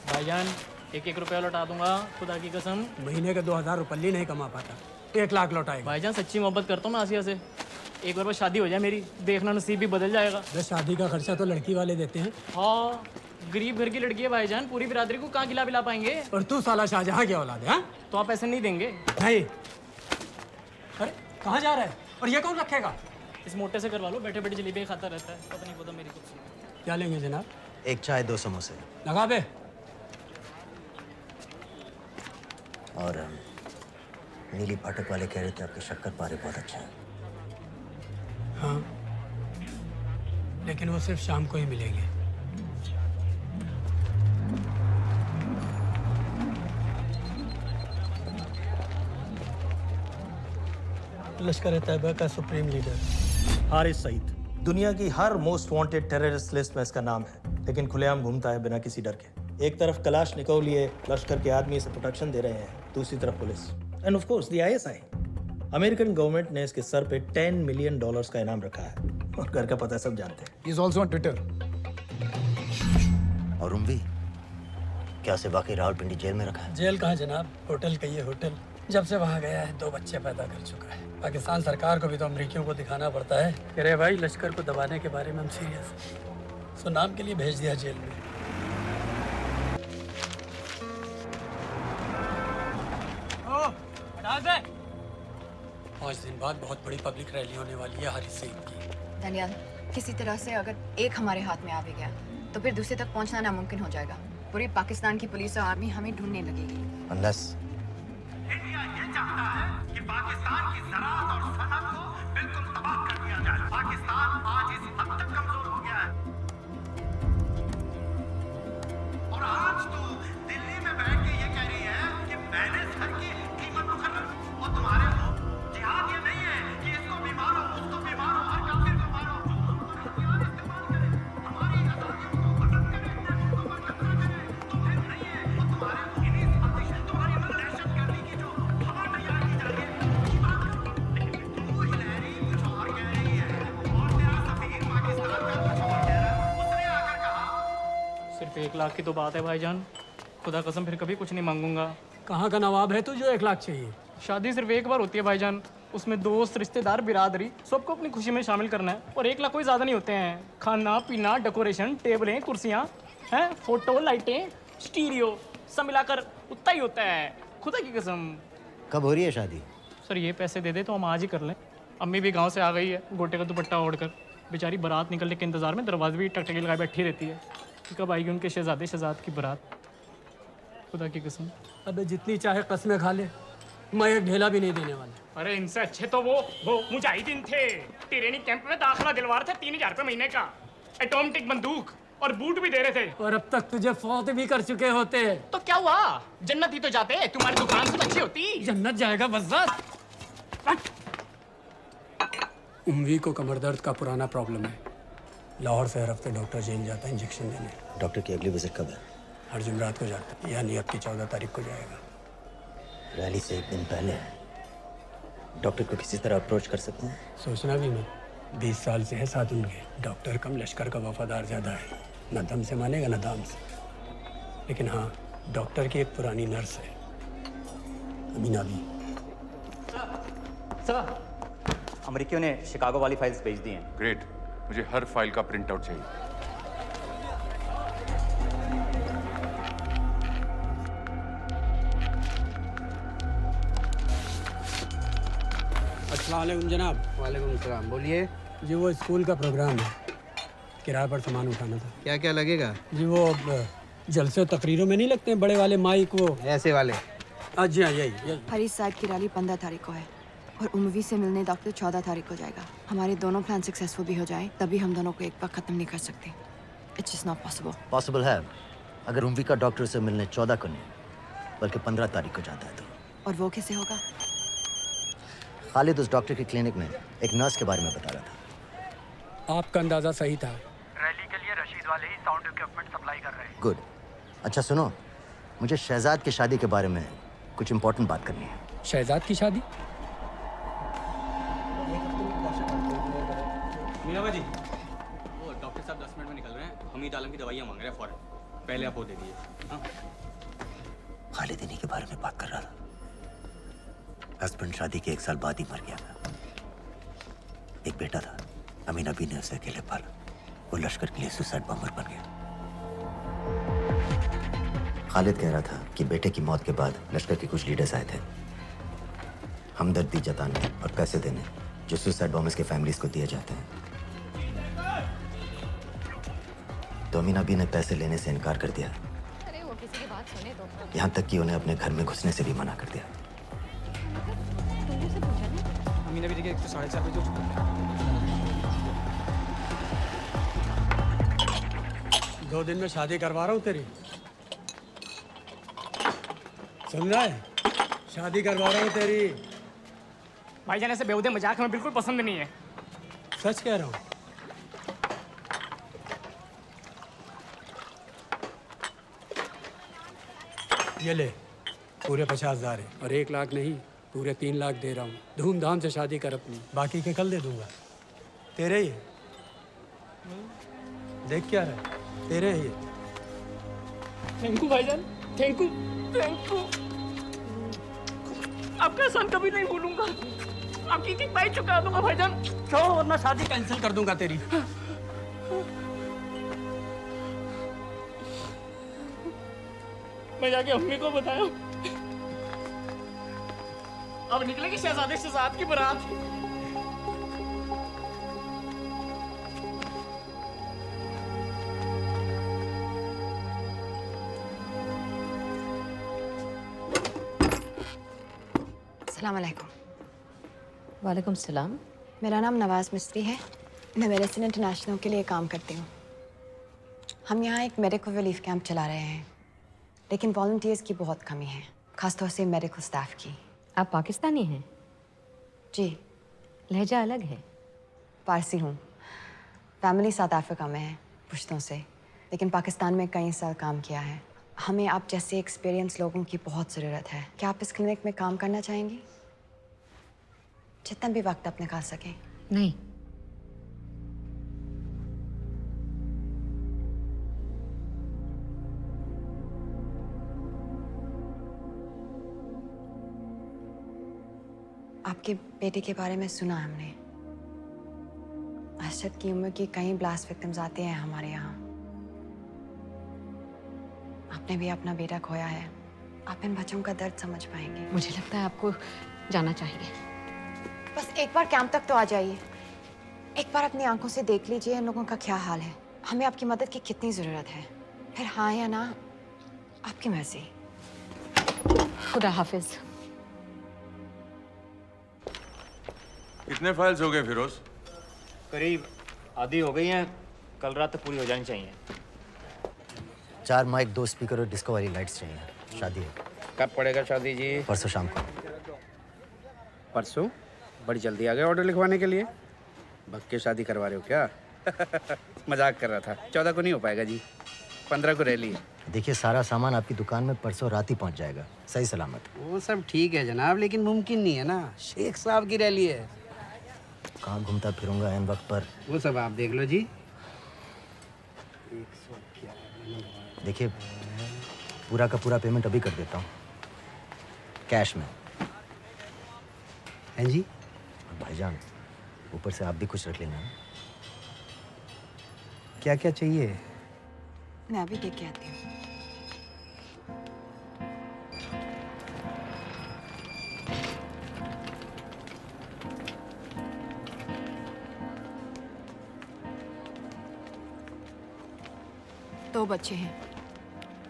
[SPEAKER 9] भाईजान, 1-1 रुपया लौटा दूंगा, खुदा की कसम।
[SPEAKER 6] महीने के 2000 रुपये नहीं कमा पाता, 1 लाख लौटाएगा।
[SPEAKER 9] भाईजान सच्ची मोहब्बत करता हूँ मैं आसिया से। एक बार बस शादी हो जाए मेरी, देखना नसीब भी बदल जाएगा।
[SPEAKER 6] बस शादी का खर्चा तो लड़की वाले देते हैं।
[SPEAKER 9] हाँ, गरीब घर की लड़की है भाईजान, पूरी बिरादरी को कहाँ खिला पिला पाएंगे।
[SPEAKER 6] और तू साला शाहजहां की औलाद है? हाँ?
[SPEAKER 9] तो आप ऐसे नहीं देंगे?
[SPEAKER 6] नहीं। अरे कहाँ जा रहा है? और ये कौन रखेगा?
[SPEAKER 9] इस मोटे से करवा लो, बैठे बैठे जलेबी खाता रहता है, पता नहीं पता मेरी कुछ।
[SPEAKER 6] क्या लेंगे जनाब?
[SPEAKER 1] 1 चाय 2 समोसे।
[SPEAKER 6] लगा बे।
[SPEAKER 1] और नीली फाटक वाले कह रहे थे आपके शक्कर पारे बहुत अच्छा है।
[SPEAKER 6] हाँ, लेकिन वो सिर्फ शाम को ही मिलेंगे। लश्कर तैयबा का सुप्रीम लीडर
[SPEAKER 8] हारिस सईद, दुनिया की हर मोस्ट वांटेड टेररिस्ट लिस्ट में इसका नाम है, लेकिन खुलेआम घूमता है बिना किसी डर के। एक तरफ कलाशनिकोव लिए लश्कर के आदमी इसे प्रोटेक्शन दे रहे हैं, दूसरी तरफ police end of course the ISI. American government ने इसके सर पे $10 मिलियन का इनाम रखा है, और घर का पता सब जानते हैं।
[SPEAKER 10] He is also on Twitter.
[SPEAKER 1] और उम्वी, क्या से वाकई रावलपिंडी जेल में रखा है?
[SPEAKER 6] जेल कहाँ जनाब, होटल का ये होटल। जब से वहाँ गया है 2 बच्चे पैदा कर चुका है। पाकिस्तान सरकार को भी तो अमरीकियों को दिखाना पड़ता है। कह रहे भाई लश्कर को दबाने के बारे में हम सीरियस हैं। सो नाम के लिए भेज दिया जेल में। हटा दे। 5 दिन बाद बहुत बड़ी पब्लिक रैली होने वाली है हारिस सईद की।
[SPEAKER 12] दनियाल, किसी तरह से अगर एक हमारे हाथ में आ भी गया तो फिर दूसरे तक पहुंचना नामुमकिन हो जाएगा। पूरी पाकिस्तान की पुलिस और आर्मी हमें ढूंढने लगेगी।
[SPEAKER 1] Unless
[SPEAKER 13] इंडिया ये चाहता है कि पाकिस्तान की ज़राअत और सनअत को बिल्कुल तबाह कर दिया जाए। पाकिस्तान आज इस हद तक कमजोर हो गया है, और आज तो दिल्ली में बैठ के ये कह रही है कि मैंने सर की कीमत मुकर्रर की। और तुम्हारे लोग, जिहाद ये नहीं है कि इसको भी मारो, उसको भी मारो, हर काफिर को मारो। हथियार इस्तेमाल करें, हमारी आजादियों को खत्म करें, मुल्कों पर कब्जा करें, तो फिर नहीं है। और तुम्हारे इन्हीं साजिशों, तुम्हारी दहशतगर्दी की जो हवा तैयार की जा रही है, उसकी बात करो। लेकिन तू हिलैरी कुछ और कह रही है, और तेरा सफीर पाकिस्तान का कुछ और कह रहा है। उसने आकर कहा,
[SPEAKER 9] सिर्फ 1 लाख की तो बात है भाईजान, खुदा कसम फिर कभी कुछ नहीं मांगूंगा।
[SPEAKER 6] कहाँ का नवाब है तू जो 1 लाख चाहिए?
[SPEAKER 9] शादी सिर्फ एक बार होती है भाईजान, उसमें दोस्त, रिश्तेदार, बिरादरी सबको अपनी खुशी में शामिल करना है। और 1 लाख कोई ज़्यादा नहीं होते हैं। खाना पीना, डेकोरेशन, टेबलें, कुर्सियाँ हैं, फोटो, लाइटें, स्टीरियो, सब मिलाकर उतना ही होता है, खुदा की कसम।
[SPEAKER 1] कब हो रही है शादी?
[SPEAKER 9] सर ये पैसे दे दे तो हम आज ही कर लें। अम्मी भी गांव से आ गई है, गोटे का दुपट्टा ओढ़कर। बेचारी बारात निकलने के इंतजार में दरवाजे भी टकटकी लगाए बैठी रहती है कि कब आएगी उनके शहजाद की बारात। खुदा की कसम।
[SPEAKER 6] अबे जितनी चाहे कस्में खा ले, मैं एक ढेला भी नहीं देने वाला।
[SPEAKER 9] अरे इनसे अच्छे तो वो मुजाहिदीन थे, ट्रेनिंग कैंप में दाखिला दिलवा रहे थे 3000 रुपये महीने का, एटॉमिक बंदूक और बूट भी दे रहे थे।
[SPEAKER 6] और अब तक तुझे फौत भी कर चुके होते।
[SPEAKER 9] तो क्या हुआ, जन्नत ही तो जाते, तुम्हारी दुकान से अच्छी होती।
[SPEAKER 6] जन्नत जाएगा बस। उम्वी को कमर दर्द का पुराना प्रॉब्लम है। लाहौर से हर हफ्ते डॉक्टर जेल जाता है इंजेक्शन देने।
[SPEAKER 1] डॉक्टर की अगली विजिट कब है?
[SPEAKER 6] हर जुमरात को जाता है, यानी अब की 14 तारीख को जाएगा।
[SPEAKER 1] रैली से एक दिन पहले डॉक्टर को किसी तरह अप्रोच कर सकते हैं?
[SPEAKER 6] सोचना भी मत, 20 साल से है साथ उनके। डॉक्टर कम लश्कर का वफादार ज़्यादा है, न दम से मानेगा न दाम से। लेकिन हाँ, डॉक्टर की एक पुरानी नर्स है, अमीना भी।
[SPEAKER 22] सर, अमेरिकियों ने शिकागो वाली फाइल्स भेज दी हैं।
[SPEAKER 23] ग्रेट, मुझे हर फाइल का प्रिंट आउट चाहिए।
[SPEAKER 6] अस्सलाम वालेकुम जनाब।
[SPEAKER 3] वालेकुम सलाम, बोलिए।
[SPEAKER 6] जी वो स्कूल का प्रोग्राम है, किराए पर सामान उठाना था।
[SPEAKER 3] क्या क्या लगेगा?
[SPEAKER 6] जी वो जलसे तकरीरों में नहीं लगते हैं बड़े वाले माइक, वो
[SPEAKER 3] ऐसे वाले?
[SPEAKER 6] जी हाँ, यही।
[SPEAKER 12] हरीश साहब की रैली 15 तारीख को है और उम्वी से मिलने डॉक्टर 14 तारीख को जाएगा। हमारे दोनों प्लान सक्सेसफुल भी हो जाए तभी हम दोनों को एक बार खत्म नहीं कर सकते। It's just not possible.
[SPEAKER 1] Possible है अगर उम्वी का डॉक्टर से मिलने 14 को नहीं बल्कि 15 तारीख को जाता है तो।
[SPEAKER 12] और वो कैसे होगा?
[SPEAKER 1] खालिद उस डॉक्टर की क्लिनिक में एक नर्स के बारे में बता रहा था।
[SPEAKER 6] आपका अंदाजा सही था।
[SPEAKER 13] रैली के लिए रशीद वाले ही साउंड इक्विपमेंट सप्लाई कर रहे हैं।
[SPEAKER 1] गुड। अच्छा सुनो, मुझे शहजाद की शादी के बारे में कुछ इंपॉर्टेंट बात करनी है।
[SPEAKER 6] शहजाद की शादी?
[SPEAKER 14] मीना जी, वो डॉक्टर साहब 10 मिनट में निकल रहे हैं। हमीद आलम की दवाइयाँ मांग रहे हैं फौरन, पहले आप वो दे दीजिए। हाँ,
[SPEAKER 1] खालिद इन्हीं के बारे में बात कर रहा था। हस्बैंड शादी के 1 साल बाद ही मर गया था। एक बेटा था, अमीना भी ने उसे अकेले पाला। वो लश्कर के लिए सुसाइड बॉम्बर बन गया। खालिद कह रहा था कि बेटे की मौत के बाद लश्कर के कुछ लीडर्स आए थे हमदर्दी जताने और पैसे देने, जो सुसाइड बॉम्बर्स के फैमिलीज को दिए जाते हैं। तो अमीना भी ने पैसे लेने से इनकार कर दिया।
[SPEAKER 12] अरे वो किसी की बात सुने तो।
[SPEAKER 1] यहाँ तक कि उन्हें अपने घर में घुसने से भी मना कर दिया।
[SPEAKER 14] अमीना भी देखिए 4:30 बजे हो चुका है।
[SPEAKER 6] 2 दिन में शादी करवा रहा हूँ तेरी, सुन रहा है? शादी करवा रहा हूँ तेरी।
[SPEAKER 9] भाईजान ऐसे बेहुदे मजाक हमें बिल्कुल पसंद नहीं है।
[SPEAKER 6] सच कह रहा हूँ। ये ले, पूरे 50,000 है और 1 लाख नहीं, पूरे 3 लाख दे रहा हूँ। धूमधाम से शादी कर अपनी, बाकी के कल दे दूंगा। तेरे ही है। देख क्या रहा है, तेरे ही है।
[SPEAKER 9] थैंक यू भाईजान, थैंक यू, थैंक यू। आपका एहसान कभी नहीं भूलूंगा। आपकी एक बाई चुका दूंगा भाईजान।
[SPEAKER 6] छोड़ वरना शादी कैंसिल कर दूंगा तेरी।
[SPEAKER 9] मैं जाके अम्मी को बताया। अब निकलेगी शहजादे शहजाद की बारात।
[SPEAKER 12] अस्सलाम वालेकुम।
[SPEAKER 16] वालेकुम सलाम।
[SPEAKER 12] मेरा नाम नवाज मिस्त्री है, मैं मेडिसिन इंटरनेशनल के लिए काम करती हूँ। हम यहाँ एक मेडिकल रिलीफ कैंप चला रहे हैं, लेकिन वॉलंटियर्स की बहुत कमी है, खासतौर से मेडिकल स्टाफ की।
[SPEAKER 16] आप पाकिस्तानी हैं?
[SPEAKER 12] जी।
[SPEAKER 16] लहजा अलग है।
[SPEAKER 12] पारसी हूँ, फैमिली साउथ अफ्रीका में है पुश्तों से, लेकिन पाकिस्तान में कई साल काम किया है। हमें आप जैसे एक्सपीरियंस लोगों की बहुत ज़रूरत है। क्या आप इस क्लिनिक में काम करना चाहेंगी? जितना भी वक्त आप निकाल सकें।
[SPEAKER 16] नहीं।
[SPEAKER 12] आपके बेटे के बारे में सुना हमने। अरशद की उम्र की कई ब्लास्ट विक्टिम्स आते हैं हमारे यहाँ। आपने भी अपना बेटा खोया है, आप इन बच्चों का दर्द समझ पाएंगे।
[SPEAKER 16] मुझे लगता है आपको जाना चाहिए।
[SPEAKER 12] बस एक बार कैंप तक तो आ जाइए, एक बार अपनी आंखों से देख लीजिए इन लोगों का क्या हाल है, हमें आपकी मदद की कितनी जरूरत है। फिर हाँ या ना आपकी मर्जी।
[SPEAKER 16] खुदा हाफिज।
[SPEAKER 23] कितने फाइल्स हो गए फिरोज?
[SPEAKER 22] करीब आधी हो गई हैं, कल रात तक पूरी हो जानी चाहिए।
[SPEAKER 1] 4 माइक, 2 स्पीकर और डिस्को वाली लाइट्स चाहिए। शादी है।
[SPEAKER 4] कब पड़ेगा शादी जी?
[SPEAKER 1] परसों शाम को।
[SPEAKER 4] परसों? बड़ी जल्दी आ गए ऑर्डर लिखवाने के लिए। भग के शादी करवा रहे हो क्या? मजाक कर रहा था। 14 को नहीं हो पाएगा जी, 15 को रैली है।
[SPEAKER 1] देखिए, सारा सामान आपकी दुकान में परसों रात ही पहुंच जाएगा, सही सलामत।
[SPEAKER 4] वो सब ठीक है जनाब, लेकिन मुमकिन नहीं है ना, शेख साहब की रैली है।
[SPEAKER 1] कहाँ घूमता फिरूंगा इन वक्त पर?
[SPEAKER 4] वो सब आप देख लो जी।
[SPEAKER 1] देखिए, पूरा का पूरा पेमेंट अभी कर देता हूँ, कैश में।
[SPEAKER 4] हैं जी?
[SPEAKER 1] भाईजान, ऊपर से आप भी कुछ रख लेना।
[SPEAKER 4] क्या क्या चाहिए?
[SPEAKER 12] मैं अभी देख के आती हूँ। दो बच्चे हैं,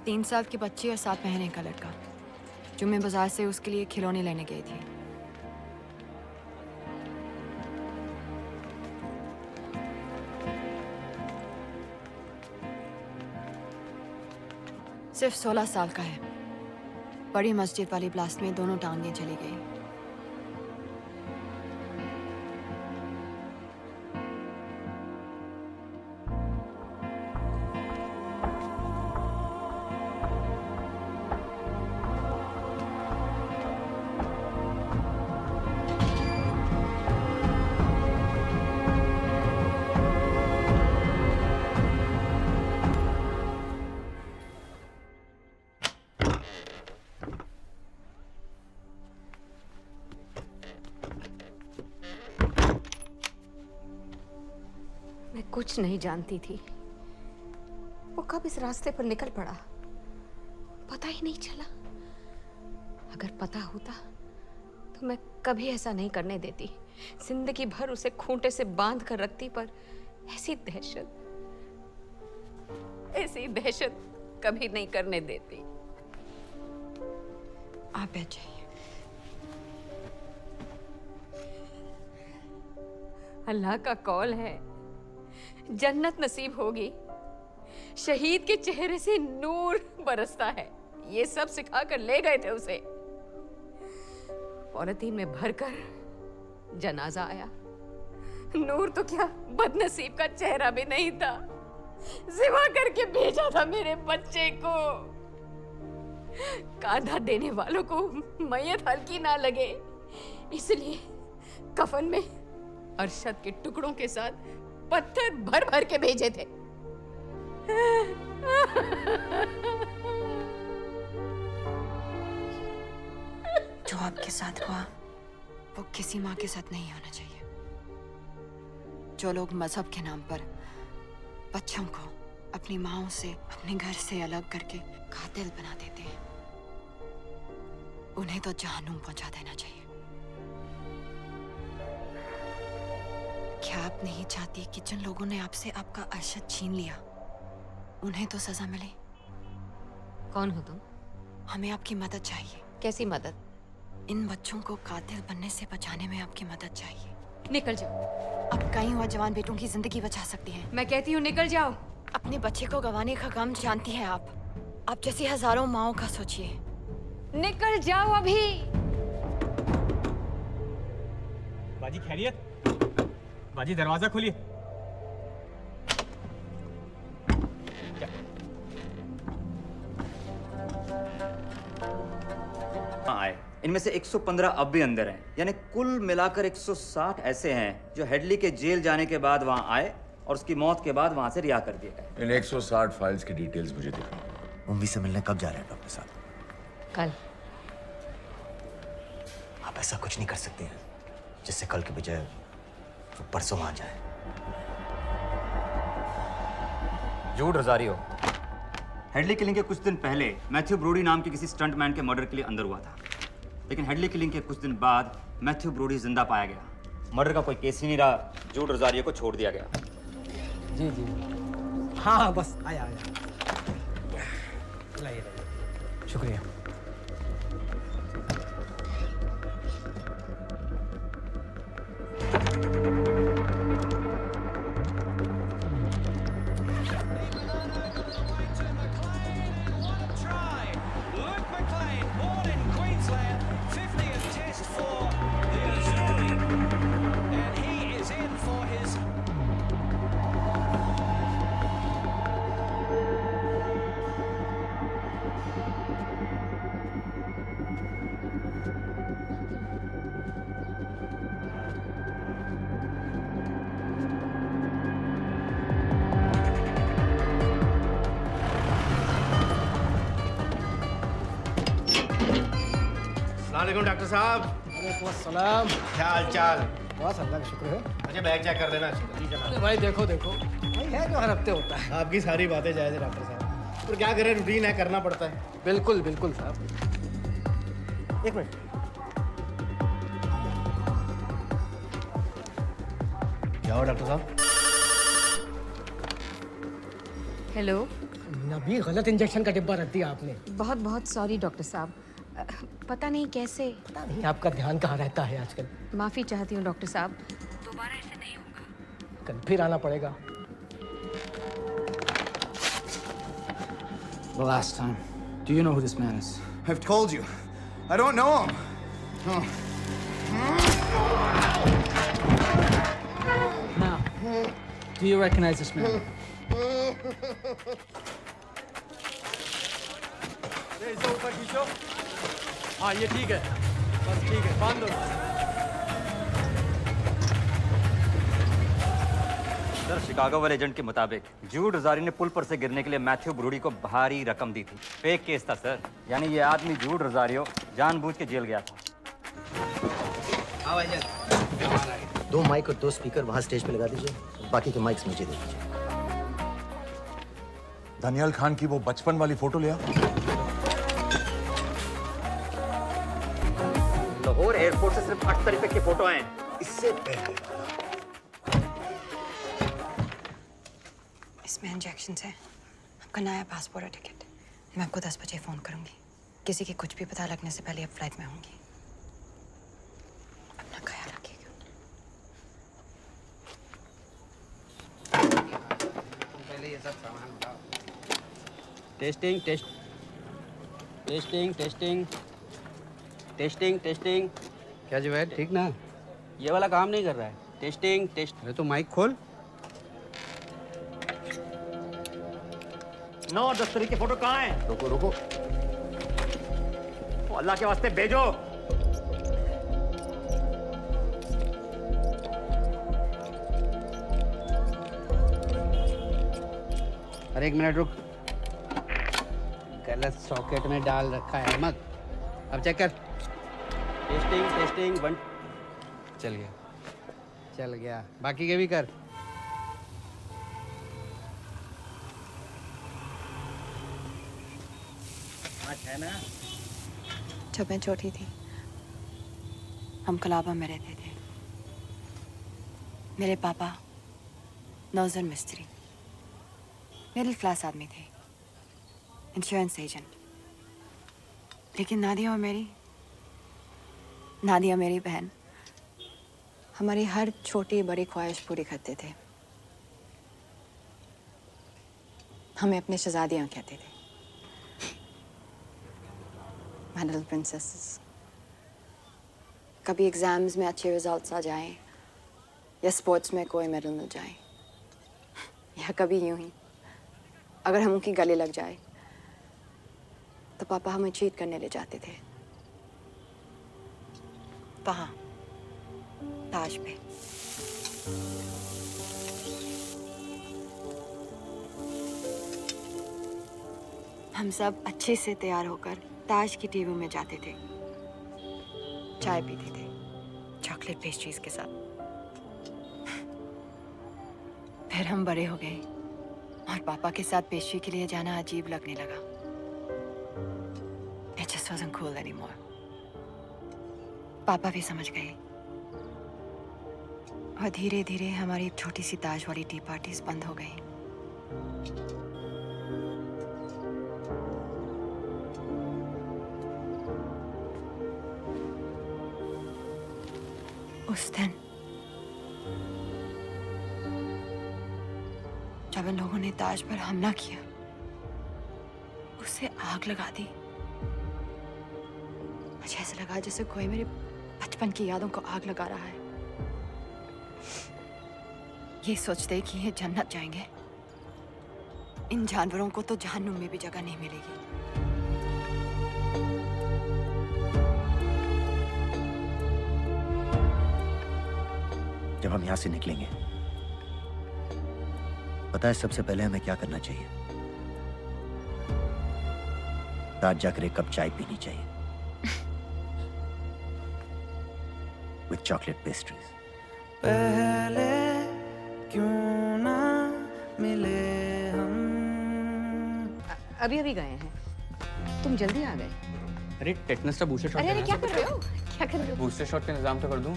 [SPEAKER 12] 3 साल की बच्ची और 7 महीने का लड़का, जो मैं बाजार से उसके लिए खिलौने लेने गई थी। सिर्फ 16 साल का है। बड़ी मस्जिद वाली ब्लास्ट में दोनों टांगें चली गई।
[SPEAKER 16] मैं कुछ नहीं जानती थी, वो कब इस रास्ते पर निकल पड़ा, पता ही नहीं चला। अगर पता होता तो मैं कभी ऐसा नहीं करने देती, जिंदगी भर उसे खूंटे से बांध कर रखती। पर ऐसी दहशत कभी नहीं करने देती।
[SPEAKER 12] आप बैठ जाइए।
[SPEAKER 16] अल्लाह का कौल है, जन्नत नसीब होगी। शहीद के चेहरे से नूर बरसता है। ये सब सिखा कर ले गए थे उसे। पॉलिथीन में भरकर जनाजा आया। नूर तो क्या, बदनसीब का चेहरा भी नहीं था। जिमा करके भेजा था मेरे बच्चे को। कांधा देने वालों को मैयत हल्की ना लगे, इसलिए कफन में अरशद के टुकड़ों के साथ पत्थर भर भर के भेजे थे।
[SPEAKER 12] जो आपके साथ हुआ वो किसी माँ के साथ नहीं होना चाहिए। जो लोग मजहब के नाम पर बच्चों को अपनी माँओं से, अपने घर से अलग करके कातिल बना देते हैं, उन्हें तो जहन्नुम पहुंचा देना चाहिए। क्या आप नहीं चाहती कि जिन लोगों ने आपसे आपका अरशद छीन लिया, उन्हें तो सजा मिले?
[SPEAKER 16] कौन हो तुम?
[SPEAKER 12] हमें आपकी मदद चाहिए।
[SPEAKER 16] कैसी मदद?
[SPEAKER 12] इन बच्चों को कातिल बनने से बचाने में आपकी मदद चाहिए।
[SPEAKER 16] निकल जाओ।
[SPEAKER 12] आप कई और जवान बेटों की जिंदगी बचा सकती हैं।
[SPEAKER 16] मैं कहती हूँ निकल जाओ।
[SPEAKER 12] अपने बच्चे को गंवाने का गम जानती हैं आप जैसी हजारों माओं का सोचिए।
[SPEAKER 16] निकल जाओ अभी।
[SPEAKER 14] बाजी खैरियत? बाजी दरवाजा खोलिए।
[SPEAKER 22] आए, इनमें से 115 अब भी अंदर हैं, यानी कुल मिलाकर 160 ऐसे हैं जो हेडली के जेल जाने के बाद वहां आए और उसकी मौत के बाद वहां से रिहा कर दिए गए।
[SPEAKER 23] इन 160 फाइल्स की डिटेल्स मुझे दिखाओ।
[SPEAKER 1] उम्मी से मिलने कब जा रहे हैं डॉक्टर साहब?
[SPEAKER 16] कल।
[SPEAKER 1] आप ऐसा कुछ नहीं कर सकते हैं जिससे कल के बजाय वो परसों आ जाए।
[SPEAKER 22] झूठ रजारी हो। हेडली किलिंग के कुछ दिन पहले मैथ्यू ब्रोडी नाम के किसी स्टंटमैन के मर्डर के लिए अंदर हुआ था, लेकिन हेडली किलिंग के कुछ दिन बाद मैथ्यू ब्रोडी जिंदा पाया गया। मर्डर का कोई केस ही नहीं रहा, जूड रोजारियो को छोड़ दिया गया।
[SPEAKER 6] जी जी हाँ हाँ बस आया आया लाइए शुक्रिया।
[SPEAKER 25] वालेकुम डॉक्टर साहब।
[SPEAKER 6] सलाम।
[SPEAKER 25] क्या हाल चाल?
[SPEAKER 6] बस अल्लाह का शुक्र है।
[SPEAKER 25] मुझे बैग चेक कर देना अच्छी तरह।
[SPEAKER 6] अरे भाई देखो देखो भाई है जो हर हफ्ते होता है।
[SPEAKER 25] आपकी सारी बातें जायज़ है डॉक्टर साहब, पर क्या करें, रूटीन है, करना पड़ता है।
[SPEAKER 6] बिल्कुल बिल्कुल साहब। एक मिनट।
[SPEAKER 25] क्या हो डॉक्टर साहब?
[SPEAKER 16] हेलो।
[SPEAKER 6] नबी गलत इंजेक्शन का डिब्बा रख दिया आपने।
[SPEAKER 16] बहुत बहुत सॉरी डॉक्टर साहब, पता नहीं कैसे।
[SPEAKER 6] पता नहीं आपका ध्यान कहाँ रहता है आजकल।
[SPEAKER 16] माफ़ी चाहती हूँ डॉक्टर साहब, दोबारा ऐसे नहीं होगा।
[SPEAKER 6] कल फिर आना पड़ेगा।
[SPEAKER 10] The last time. Do you know who this man is?
[SPEAKER 2] I've told you. I don't know him.
[SPEAKER 6] Now, do you recognize this man?
[SPEAKER 17] इसे ऊपर खींचो। हाँ ये ठीक है, बस ठीक है, बांध दो।
[SPEAKER 22] सर, शिकागो वाले एजेंट के मुताबिक जूड रोजारी ने पुल पर से गिरने के लिए मैथ्यू ब्रोडी को भारी रकम दी थी। फेक केस था सर, यानी ये आदमी जूड रोजारियो जानबूझ के जेल गया था।
[SPEAKER 1] दो माइक और दो स्पीकर वहां स्टेज पे लगा दीजिए, बाकी के माइक्स नीचे दे दीजिए।
[SPEAKER 5] दानियाल खान की वो बचपन वाली फोटो ले आओ।
[SPEAKER 22] लाहौर एयरपोर्ट से सिर्फ 8 तारीख तक की फोटो हैं।
[SPEAKER 1] इससे पहले
[SPEAKER 12] इसमें इंजेक्शन है, आपका नया पासपोर्ट और टिकट। मैं आपको 10 बजे फ़ोन करूंगी। किसी की कुछ भी पता लगने से पहले आप फ्लाइट में होंगी। अपना ख्याल रखिएगा।
[SPEAKER 4] पहले ये सब सामान उठाओ। Testing test testing testing testing testing. क्या जुबैर, ठीक ना? ये वाला काम नहीं कर रहा है। Testing test. अरे तो माइक खोल।
[SPEAKER 22] 9 और 10 तारीख की फोटो कहाँ है?
[SPEAKER 1] रुको रुको,
[SPEAKER 22] तो अल्लाह के वास्ते भेजो।
[SPEAKER 4] अरे एक मिनट रुक, गलत सॉकेट में डाल रखा है अहमद। अब चेक कर। Testing testing 1। चल गया, चल गया। बाकी के भी कर। है ना?
[SPEAKER 12] जब मैं छोटी थी, हम कलाबा में रहते थे। मेरे पापा नौजर मिस्त्री, मिडिल क्लास आदमी थे, इंश्योरेंस एजेंट। लेकिन नादिया मेरी बहन हमारी हर छोटी बड़ी ख्वाहिश पूरी करते थे। हमें अपने शहजादियाँ कहते थे, My little princesses। कभी एग्जाम्स में अच्छे रिजल्ट्स आ जाएं, या स्पोर्ट्स में कोई मेडल मिल जाए, या कभी यूं ही अगर हम उनकी गले लग जाए तो पापा हमें चीट करने ले जाते थे। वहाँ ताज पे। हम सब अच्छे से तैयार होकर ताज की टेबल में जाते थे, चाय पीते थे चॉकलेट पेस्ट्रीज के साथ। फिर हम बड़े हो गए, और पापा के साथ पेशी के लिए जाना अजीब लगने लगा। It just wasn't cool anymore. पापा भी समझ गए और धीरे धीरे हमारी छोटी सी ताज वाली टी पार्टीज बंद हो गई। उस दिन जब इन लोगों ने ताज पर हमला किया, उसे आग लगा दी। मुझे ऐसा लगा जैसे कोई मेरे बचपन की यादों को आग लगा रहा है। ये सोचते कि ये जन्नत जाएंगे, इन जानवरों को तो जहन्नुम में भी जगह नहीं मिलेगी।
[SPEAKER 1] जब हम यहां से निकलेंगे, पता है सबसे पहले हमें क्या करना चाहिए? रात जाकर एक कप चाय पीनी चाहिए विथ चॉकलेट पेस्ट्रीज।
[SPEAKER 15] पहले क्यों ना मिले हम।
[SPEAKER 16] अभी अभी गए हैं, तुम जल्दी आ गए।
[SPEAKER 14] अरे टेटनस का बूस्टर शॉट।
[SPEAKER 16] अरे क्या कर रहे हो? क्या कर रहे हो?
[SPEAKER 14] बूस्टर शॉट का इंतजाम तो कर दूं।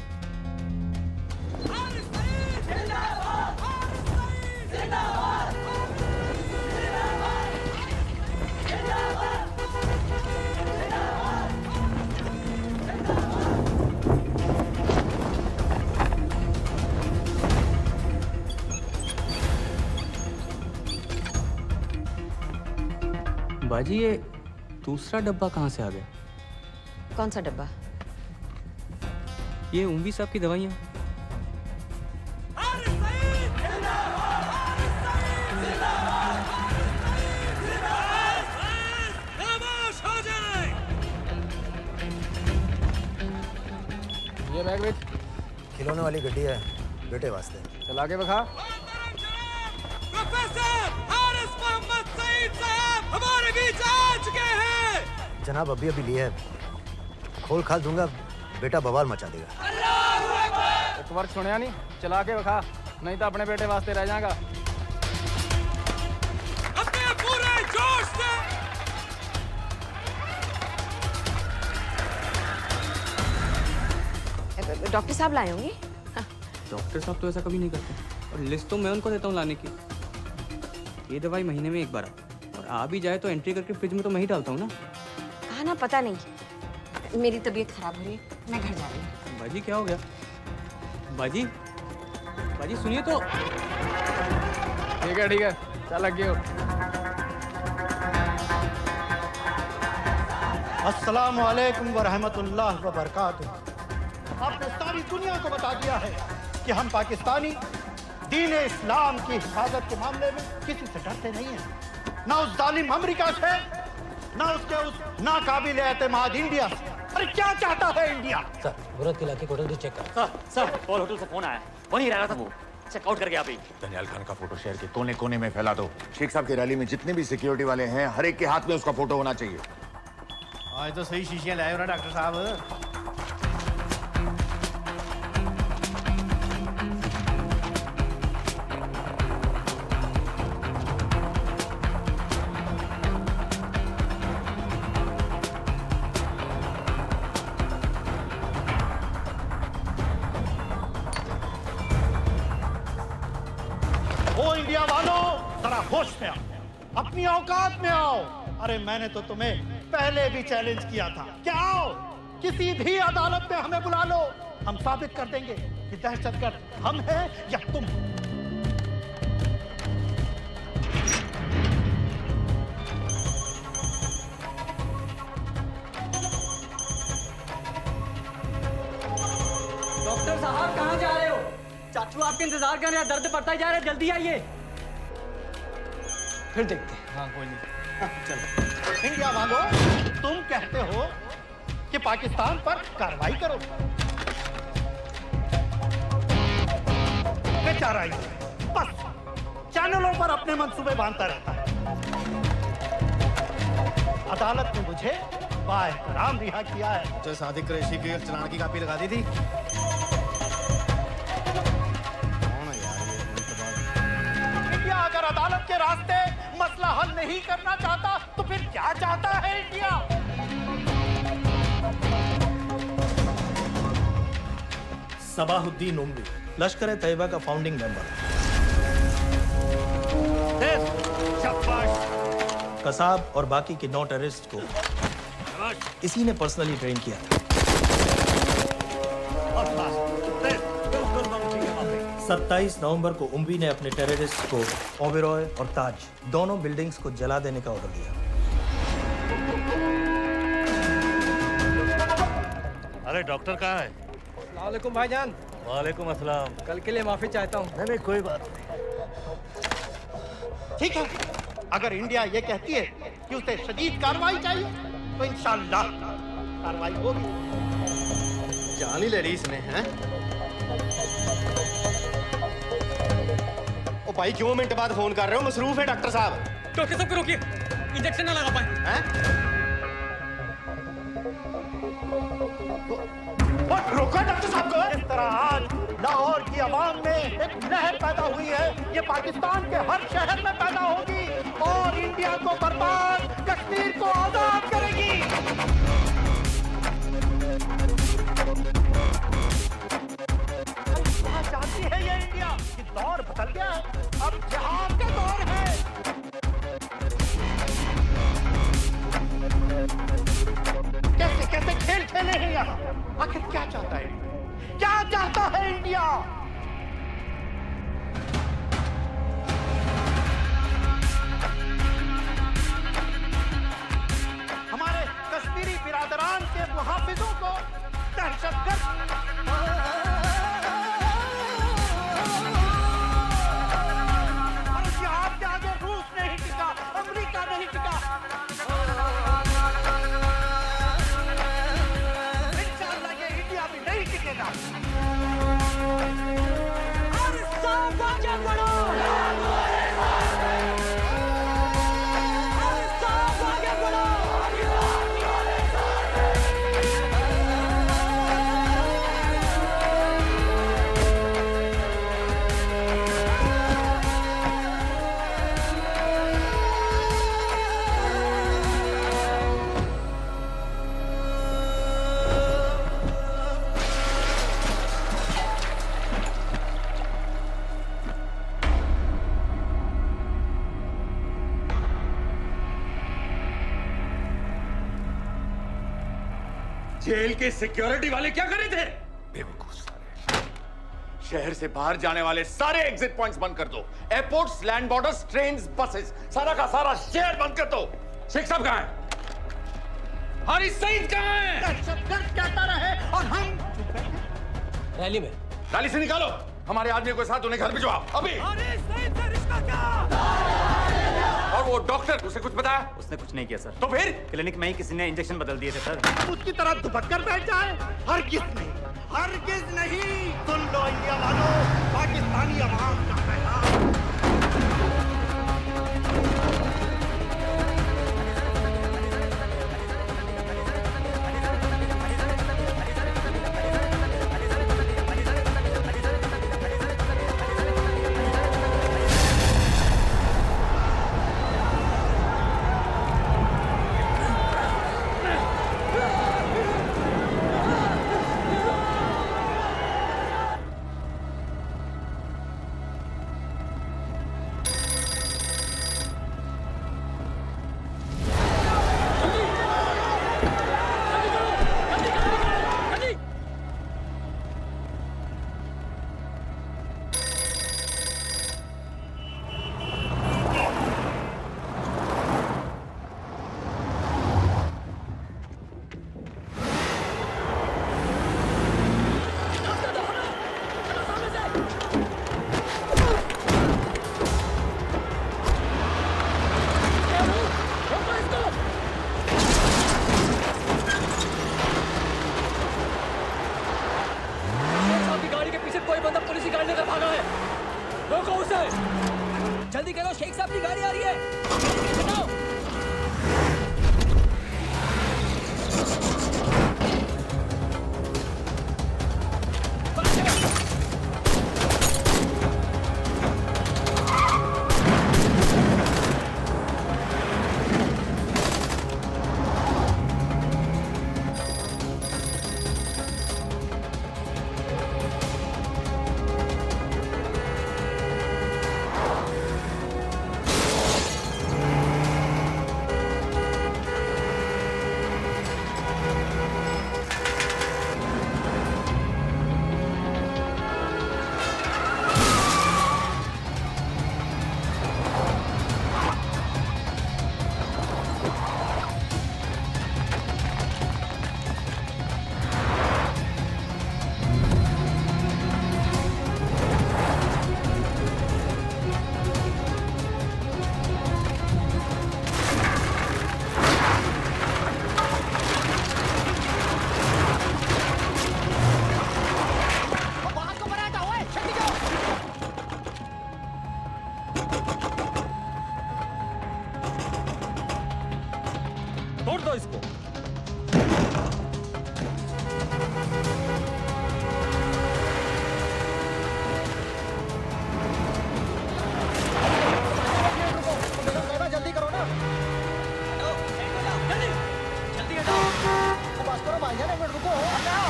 [SPEAKER 14] बाजी ये दूसरा डब्बा कहाँ से आ गया?
[SPEAKER 16] कौन सा डब्बा?
[SPEAKER 14] ये उम्वी साहब की दवाइयाँ।
[SPEAKER 1] ये बैग विथ खिलौने वाली गड्डी है बेटे वास्ते।
[SPEAKER 17] चला के बखा।
[SPEAKER 13] हमारे बीच आ चुके हैं।
[SPEAKER 1] जनाब अभी अभी लिए है, खोल खा दूंगा बेटा बवाल मचा देगा।
[SPEAKER 17] एक बार सुनिया नहीं, चला के बखा, नहीं तो अपने बेटे वास्ते रह जाएगा।
[SPEAKER 13] अपने पूरे जोश से
[SPEAKER 16] डॉक्टर साहब लाए होंगे।
[SPEAKER 14] डॉक्टर साहब तो ऐसा कभी नहीं करते, और लिस्ट तो मैं उनको देता हूँ लाने की। ये दवाई महीने में एक बार आती, और आ भी जाए तो एंट्री करके फ्रिज में तो मैं ही डालता हूँ ना।
[SPEAKER 16] कहा ना पता नहीं, मेरी तबीयत खराब हो रही है, मैं घर जा रही हूँ।
[SPEAKER 14] बाजी क्या हो गया? बाजी बाजी सुनिए तो।
[SPEAKER 17] ठीक है चल लग गए।
[SPEAKER 8] अस्सलाम वालेकुम व रहमतुल्लाह व बरकातुहू। आपने सारी दुनिया को बता दिया है कि हम पाकिस्तानी दीन इस्लाम की हिफाजत के मामले में किसी से डरते नहीं हैं, ना उस जालिम अमेरिका से, ना उसके उस नाकाबिल एतमाद इंडिया से। अरे क्या चाहता है इंडिया?
[SPEAKER 18] सर मुराद के इलाके को होटल चेक कर।
[SPEAKER 22] सर पॉल होटल से फोन आया, वहीं रह रहा था वो, चेकआउट कर गया अभी।
[SPEAKER 5] दनियाल खान का फोटो शहर के कोने कोने में फैला दो। शेख साहब की रैली में जितने भी सिक्योरिटी वाले हैं, हर एक के हाथ में उसका फोटो होना चाहिए।
[SPEAKER 17] आज तो सही शीशियां लाए हो ना डॉक्टर साहब।
[SPEAKER 8] ओ इंडिया वालों, जरा होश में आओ, अपनी औकात में आओ। अरे मैंने तो तुम्हें पहले भी चैलेंज किया था कि आओ किसी भी अदालत में हमें बुला लो, हम साबित कर देंगे कि दहशतगर्द हम हैं या तुम।
[SPEAKER 4] डॉक्टर साहब कहाँ जा रहे हो? चाचू आपके इंतजार कर रहे हैं, दर्द पड़ता ही जा रहा है, जल्दी आइए।
[SPEAKER 8] फिर देखते हैं।
[SPEAKER 17] हाँ कोई नहीं।
[SPEAKER 8] चलो इंडिया वालों, तुम कहते हो कि पाकिस्तान पर कार्रवाई करो, बेचारा ये बस चैनलों पर अपने मंसूबे बांधता रहता है। अदालत ने मुझे बाएहतराम रिहा किया है।
[SPEAKER 17] तो सादिक कुरैशी की चलान की कापी लगा दी थी।
[SPEAKER 8] इंडिया अगर अदालत के
[SPEAKER 13] के रास्ते मसला हल नहीं करना चाहता तो फिर क्या चाहता है इंडिया?
[SPEAKER 8] सबाहुद्दीन उमरी लश्कर ए तैयबा का फाउंडिंग मेंबर, कसाब और बाकी के 9 टेररिस्ट को इसी ने पर्सनली ट्रेन किया था। 27 नवंबर को उमरी ने अपने टेररिस्ट को ओबेरॉय और ताज दोनों बिल्डिंग्स को जला देने का ऑर्डर दिया।
[SPEAKER 11] अरे डॉक्टर कहाँ है?
[SPEAKER 17] वालेकुम भाईजान।
[SPEAKER 11] वालेकुम अस्सलाम।
[SPEAKER 17] कल के लिए माफी चाहता हूँ।
[SPEAKER 11] नहीं कोई बात नहीं।
[SPEAKER 13] ठीक है, अगर इंडिया ये कहती है कि उसे शदीद कार्रवाई चाहिए तो इंशाअल्लाह कार्रवाई होगी।
[SPEAKER 2] जान ही ले ली इसने, हैं? ओ भाई क्यों मिनट बाद फोन कर रहे हो? मसरूफ है डॉक्टर साहब।
[SPEAKER 17] डॉक्टर साहब को रोकिए, इंजेक्शन ना लगा पाए।
[SPEAKER 2] हैं? रोको डॉक्टर साहब को। इस तरह आज लाहौर की आवाम में एक लहर पैदा हुई है, ये पाकिस्तान के हर शहर में पैदा होगी और इंडिया को बर्बाद, कश्मीर को आजाद करेगी। क्या चाहती है ये इंडिया? कि दौर बदल गया है, अब जिहाद का दौर है। कैसे कैसे खेल खेले हैं यहाँ? आखिर क्या चाहता है? क्या चाहता है इंडिया? हमारे कश्मीरी बिरादरान के मुहाफिजों को दहशतगर्द और जिहाद के आगे रूस नहीं टिका, अमेरिका नहीं टिका। इंशाअल्लाह ये इंडिया भी नहीं टिकेगा। और सब आगे बढ़ो, और सब आगे बढ़ो।
[SPEAKER 5] जेल के सिक्योरिटी वाले क्या कर रहे थे? बेवकूफ साले। शहर से बाहर जाने वाले सारे एग्जिट पॉइंट्स बंद कर दो। Airports, land borders, trains, buses, सारा का सारा शहर बंद कर दो। शेख साहब कहाँ हैं? हारिस सईद कहाँ हैं?
[SPEAKER 13] दहशतगर्द कहता रहे और हम
[SPEAKER 18] रैली में।
[SPEAKER 5] रैली से निकालो हमारे आदमियों के साथ, उन्हें घर भिजवाओ अभी।
[SPEAKER 13] हारिस सईद से रिश्ता क्या?
[SPEAKER 5] और वो डॉक्टर, उसे कुछ बताया?
[SPEAKER 22] उसने कुछ नहीं किया सर।
[SPEAKER 5] तो फिर
[SPEAKER 22] क्लिनिक में ही किसी ने इंजेक्शन बदल दिए थे सर।
[SPEAKER 13] उसकी तरह दुपक कर बैठ जाए? हरगिज़ नहीं, हरगिज़ नहीं। सुन लो इंडिया वालों, पाकिस्तानी अवाम का पैगाम।
[SPEAKER 11] तोड़ दो इसको।
[SPEAKER 2] जल्दी करो ना, जल्दी हटाओ, बस करो भाईजान, एक मिनट रुको, हटाओ।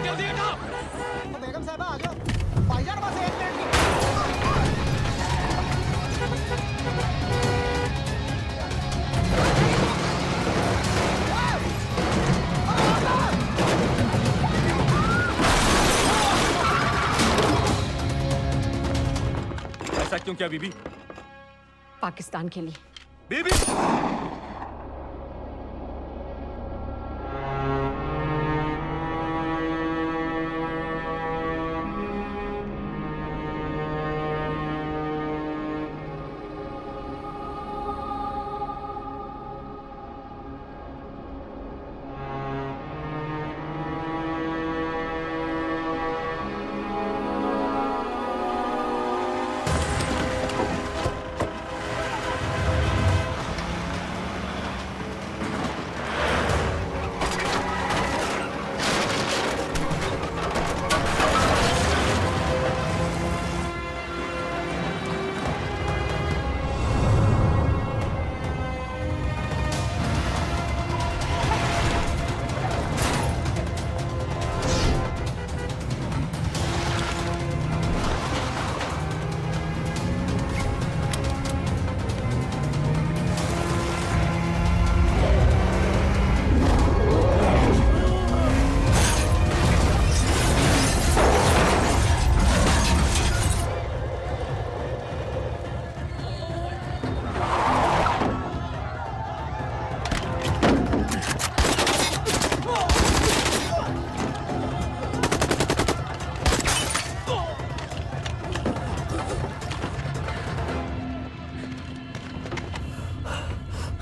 [SPEAKER 11] जल्दी हटाओ।
[SPEAKER 2] तो बेगम साहबा आ जाओ, भाईजान बस 1 मिनट की।
[SPEAKER 11] ऐसा क्यों किया बीबी?
[SPEAKER 16] पाकिस्तान के लिए।
[SPEAKER 11] बीबी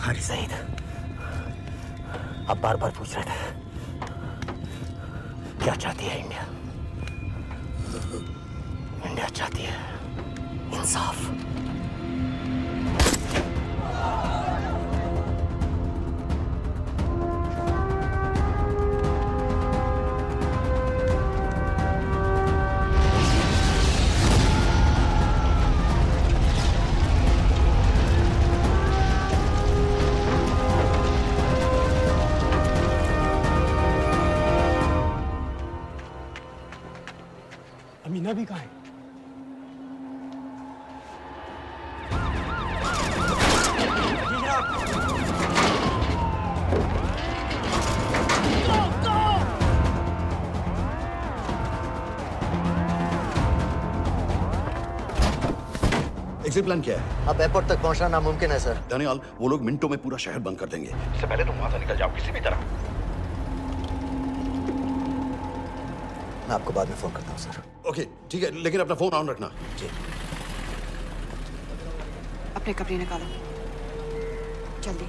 [SPEAKER 1] अरे सईद, अब बार बार पूछ रहे थे क्या चाहती है इंडिया? इंडिया चाहती है इंसाफ।
[SPEAKER 6] अमीना भी कहाँ है?
[SPEAKER 7] एग्जिट प्लान क्या है?
[SPEAKER 1] अब एयरपोर्ट तक पहुंचना नामुमकिन है सर।
[SPEAKER 7] दानियाल, वो लोग मिनटों में पूरा शहर बंद कर देंगे। इससे पहले तुम वहां से निकल जाओ किसी भी तरह।
[SPEAKER 1] मैं आपको बाद में फोन करता हूँ सर।
[SPEAKER 7] ओके ठीक है, लेकिन अपना फोन ऑन रखना।
[SPEAKER 1] जी।
[SPEAKER 12] अपने कपड़े निकालो जल्दी।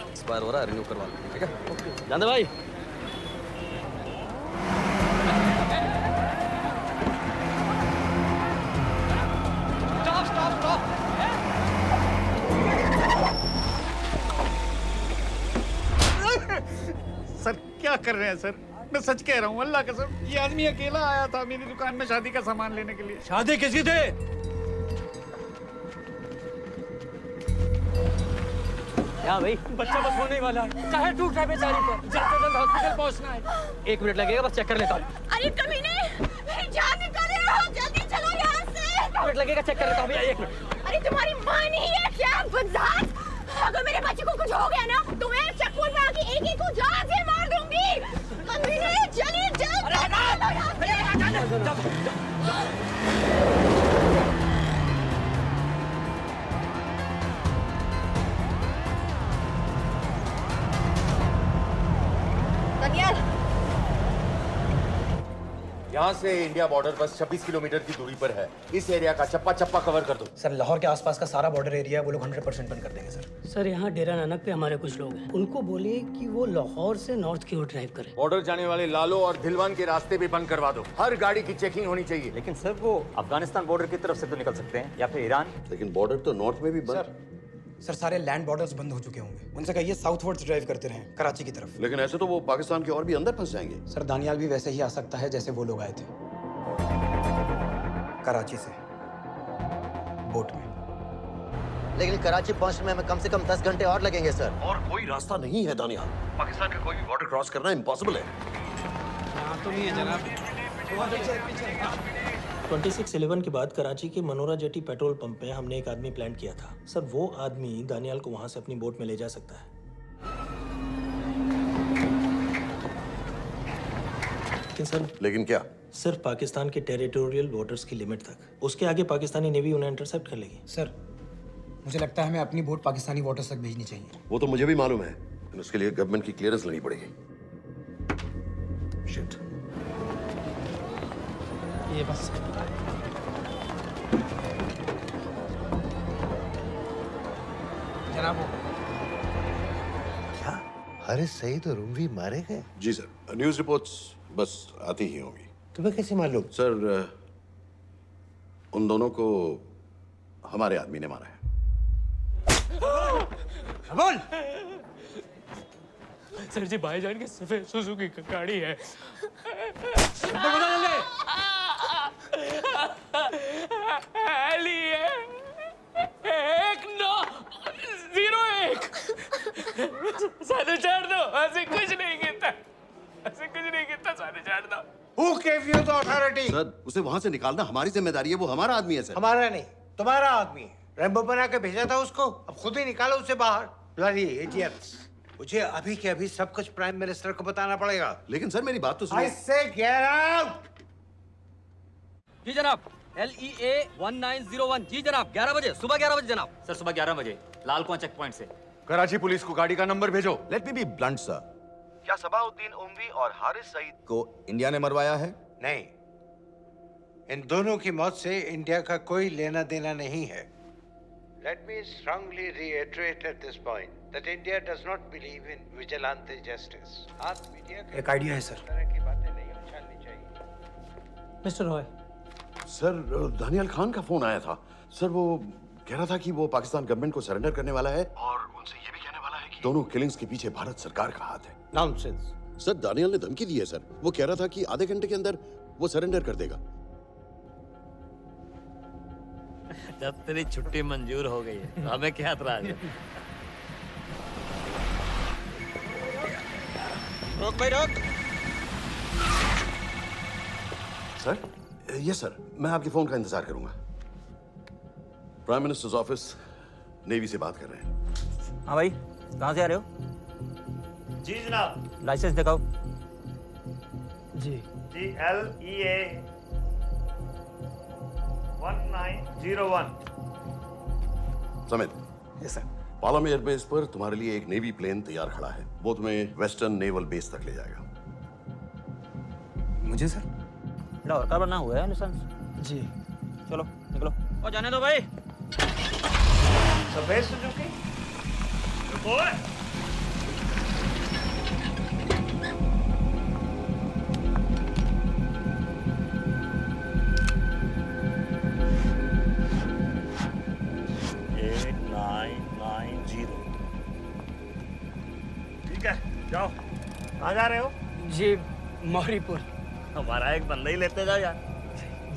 [SPEAKER 18] एक्सपायर हो रहा है, रिन्यू करवा लो, ठीक है? जान दे भाई।
[SPEAKER 19] सर क्या कर रहे हैं सर? मैं सच कह रहा हूँ, अल्लाह कसम, ये आदमी अकेला आया था मेरी दुकान में शादी का सामान लेने के लिए।
[SPEAKER 17] शादी किसकी थी?
[SPEAKER 18] क्या भाई?
[SPEAKER 6] बच्चा बस होने वाला है, चाहे टूट है बेचारी पर, जल्द से जल्द हॉस्पिटल पहुंचना है।
[SPEAKER 18] 1 मिनट लगेगा, बस चेक कर लेता हूँ।
[SPEAKER 20] अरे कमीने, मेरी जान निकाल रहे हो, जल्दी चलो यहाँ से।
[SPEAKER 18] 1 मिनट लगेगा, चेक कर लेता हूँ भैया, 1 मिनट।
[SPEAKER 20] अरे तुम्हारी माँ नहीं है क्या बदजात? अगर मेरे बच्चे को कुछ हो गया ना तो मैं चक्कू में आके एक को जान से मार दूंगी। कमीने चलिए जल्द।
[SPEAKER 5] यहाँ से इंडिया बॉर्डर बस 26 किलोमीटर की दूरी पर है। इस एरिया का चप्पा चप्पा कवर कर दो।
[SPEAKER 10] सर लाहौर के आसपास का सारा बॉर्डर एरिया वो लोग 100% बंद कर देंगे सर।
[SPEAKER 6] सर यहाँ डेरा नानक पे हमारे कुछ लोग हैं, उनको बोलिए कि वो लाहौर से नॉर्थ की ओर ड्राइव करें।
[SPEAKER 5] बॉर्डर जाने वाले लालो और धिलवान के रास्ते भी बंद करवा दो। हर गाड़ी की चेकिंग होनी चाहिए।
[SPEAKER 22] लेकिन सर वो अफगानिस्तान बॉर्डर की तरफ से तो निकल सकते हैं या फिर ईरान।
[SPEAKER 7] लेकिन बॉर्डर तो नॉर्थ में भी बंद।
[SPEAKER 10] सर सारे लैंड बॉर्डर्स बंद हो चुके होंगे, उनसे कहिए साउथवर्ड्स ड्राइव करते रहें कराची की तरफ।
[SPEAKER 7] लेकिन ऐसे तो वो पाकिस्तान के और भी अंदर फंस जाएंगे।
[SPEAKER 10] सर दानियाल भी वैसे ही आ सकता है जैसे वो लोग आए थे, कराची से बोट में।
[SPEAKER 1] लेकिन कराची पहुंचने में हमें कम से कम 10 घंटे और लगेंगे सर।
[SPEAKER 7] और कोई रास्ता नहीं है दानियाल, पाकिस्तान का कोई भी बॉर्डर क्रॉस करना इम्पॉसिबल है।
[SPEAKER 14] यहाँ तो नहीं है जनाब।
[SPEAKER 8] 26/11 के बाद कराची के मनोरा जेटी पेट्रोल पंप में हमने एक आदमी प्लान किया था। सर वो आदमी दानियाल को वहां से अपनी बोट में ले जा सकता है।
[SPEAKER 7] लेकिन क्या?
[SPEAKER 8] सिर्फ पाकिस्तान के टेरिटोरियल वाटर्स की लिमिट तक। उसके आगे पाकिस्तानी नेवी उन्हें इंटरसेप्ट कर लेगी।
[SPEAKER 10] सर मुझे लगता है हमें अपनी बोट पाकिस्तानी वाटर्स तक भेजनी चाहिए।
[SPEAKER 7] वो तो मुझे भी मालूम है, लेकिन उसके लिए गवर्नमेंट की क्लियरेंस लेनी पड़ेगी। शिट।
[SPEAKER 6] ये बस
[SPEAKER 10] जनाब
[SPEAKER 25] क्या हारिस सईद और उमवी मारे गए?
[SPEAKER 7] जी सर, न्यूज़ रिपोर्ट्स बस आती ही होंगी।
[SPEAKER 25] तुम्हें कैसे मालूम?
[SPEAKER 7] सर उन दोनों को हमारे आदमी ने मारा है।
[SPEAKER 6] बोल। सर जी भाईजान की सफेद सुजुकी की गाड़ी है। सारे छोड़ दो, ऐसे कुछ नहीं कहता, ऐसे कुछ नहीं कहता, सारे छोड़ दो।
[SPEAKER 25] Who gave you the authority?
[SPEAKER 7] Sir उसे वहां से निकालना हमारी जिम्मेदारी है, वो हमारा आदमी है सर।
[SPEAKER 25] हमारा नहीं, तुम्हारा आदमी है। रैम्बो बना के भेजा था उसको, अब खुद ही निकालो उसे बाहर। Bloody idiots! मुझे अभी के अभी सब कुछ प्राइम मिनिस्टर को बताना पड़ेगा।
[SPEAKER 7] लेकिन सर मेरी बात तो सुनो।
[SPEAKER 25] I say get out!
[SPEAKER 14] जी जनाब। LEA 1901। जी जनाब, 11 बजे, सुबह 11 बजे जनाब।
[SPEAKER 22] सर सुबह 11 बजे लाल कुआं चेक पॉइंट से।
[SPEAKER 5] कराची पुलिस को गाड़ी का नंबर भेजो।
[SPEAKER 7] Let me be blunt sir,
[SPEAKER 25] क्या सबाउद्दीन उमवी और हारिस सईद
[SPEAKER 7] को इंडिया ने मरवाया है?
[SPEAKER 25] नहीं, इन दोनों की मौत से इंडिया का कोई लेना देना नहीं है। Let me strongly reiterate at this point that India does not believe in vigilante justice. आप मीडिया के
[SPEAKER 10] एक आइडिया है सर।
[SPEAKER 25] तरह की बातें नहीं उछालनी चाहिए।
[SPEAKER 6] मिस्टर रॉय।
[SPEAKER 7] सर दानियाल खान का फोन आया था। सर वो कह रहा था कि वो पाकिस्तान गवर्नमेंट को सरेंडर करने वाला है और उनसे ये भी कहने वाला है कि दोनों किलिंग्स के पीछे भारत सरकार का हाथ है।
[SPEAKER 25] Nonsense.
[SPEAKER 7] सर दानियाल ने धमकी दी है सर। वो कह रहा था कि आधे घंटे के अंदर वो सरेंडर कर देगा।
[SPEAKER 11] जब तेरी छुट्टी मंजूर हो गई है तो हमें क्या एतराज है?
[SPEAKER 14] रोक भाई रोक।
[SPEAKER 7] सर यस सर, मैं आपके फोन का इंतजार करूंगा। प्राइम मिनिस्टर्स ऑफिस नेवी से बात कर रहे हैं।
[SPEAKER 22] हाँ भाई, कहाँ से आ रहे हो?
[SPEAKER 11] जी जनाब।
[SPEAKER 22] लाइसेंस दिखाओ।
[SPEAKER 6] जी
[SPEAKER 11] जी LEA 1901।
[SPEAKER 7] Samit.
[SPEAKER 10] Yes sir.
[SPEAKER 7] Palam airbase पर तुम्हारे लिए एक नेवी प्लेन तैयार खड़ा है। वो तुम्हें वेस्टर्न नेवल बेस तक ले जाएगा।
[SPEAKER 10] मुझे सर?
[SPEAKER 22] लाहौर का बना हुआ है लाइसेंस।
[SPEAKER 6] जी
[SPEAKER 22] चलो निकलो। और जाने दो भाई।
[SPEAKER 11] सफेद सुजुकी। ओए। ठीक है, जाओ। कहाँ जा रहे हो?
[SPEAKER 6] जी मौरीपुर।
[SPEAKER 11] हमारा एक बंदा ही लेते जाओ यार।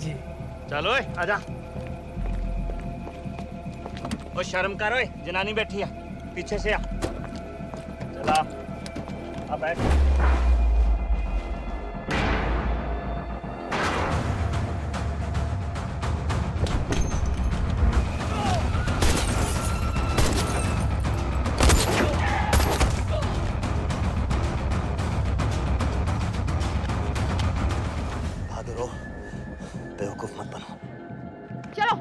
[SPEAKER 6] जी
[SPEAKER 11] चलो आजा। ओ शर्म कर, ओए जनानी बैठी है, पीछे से आ। चला अब बैठ।
[SPEAKER 1] बहादुर हो, बेवकूफ मत बनो।
[SPEAKER 20] चलो।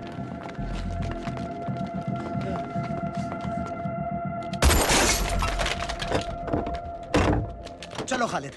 [SPEAKER 10] चलो खालिद।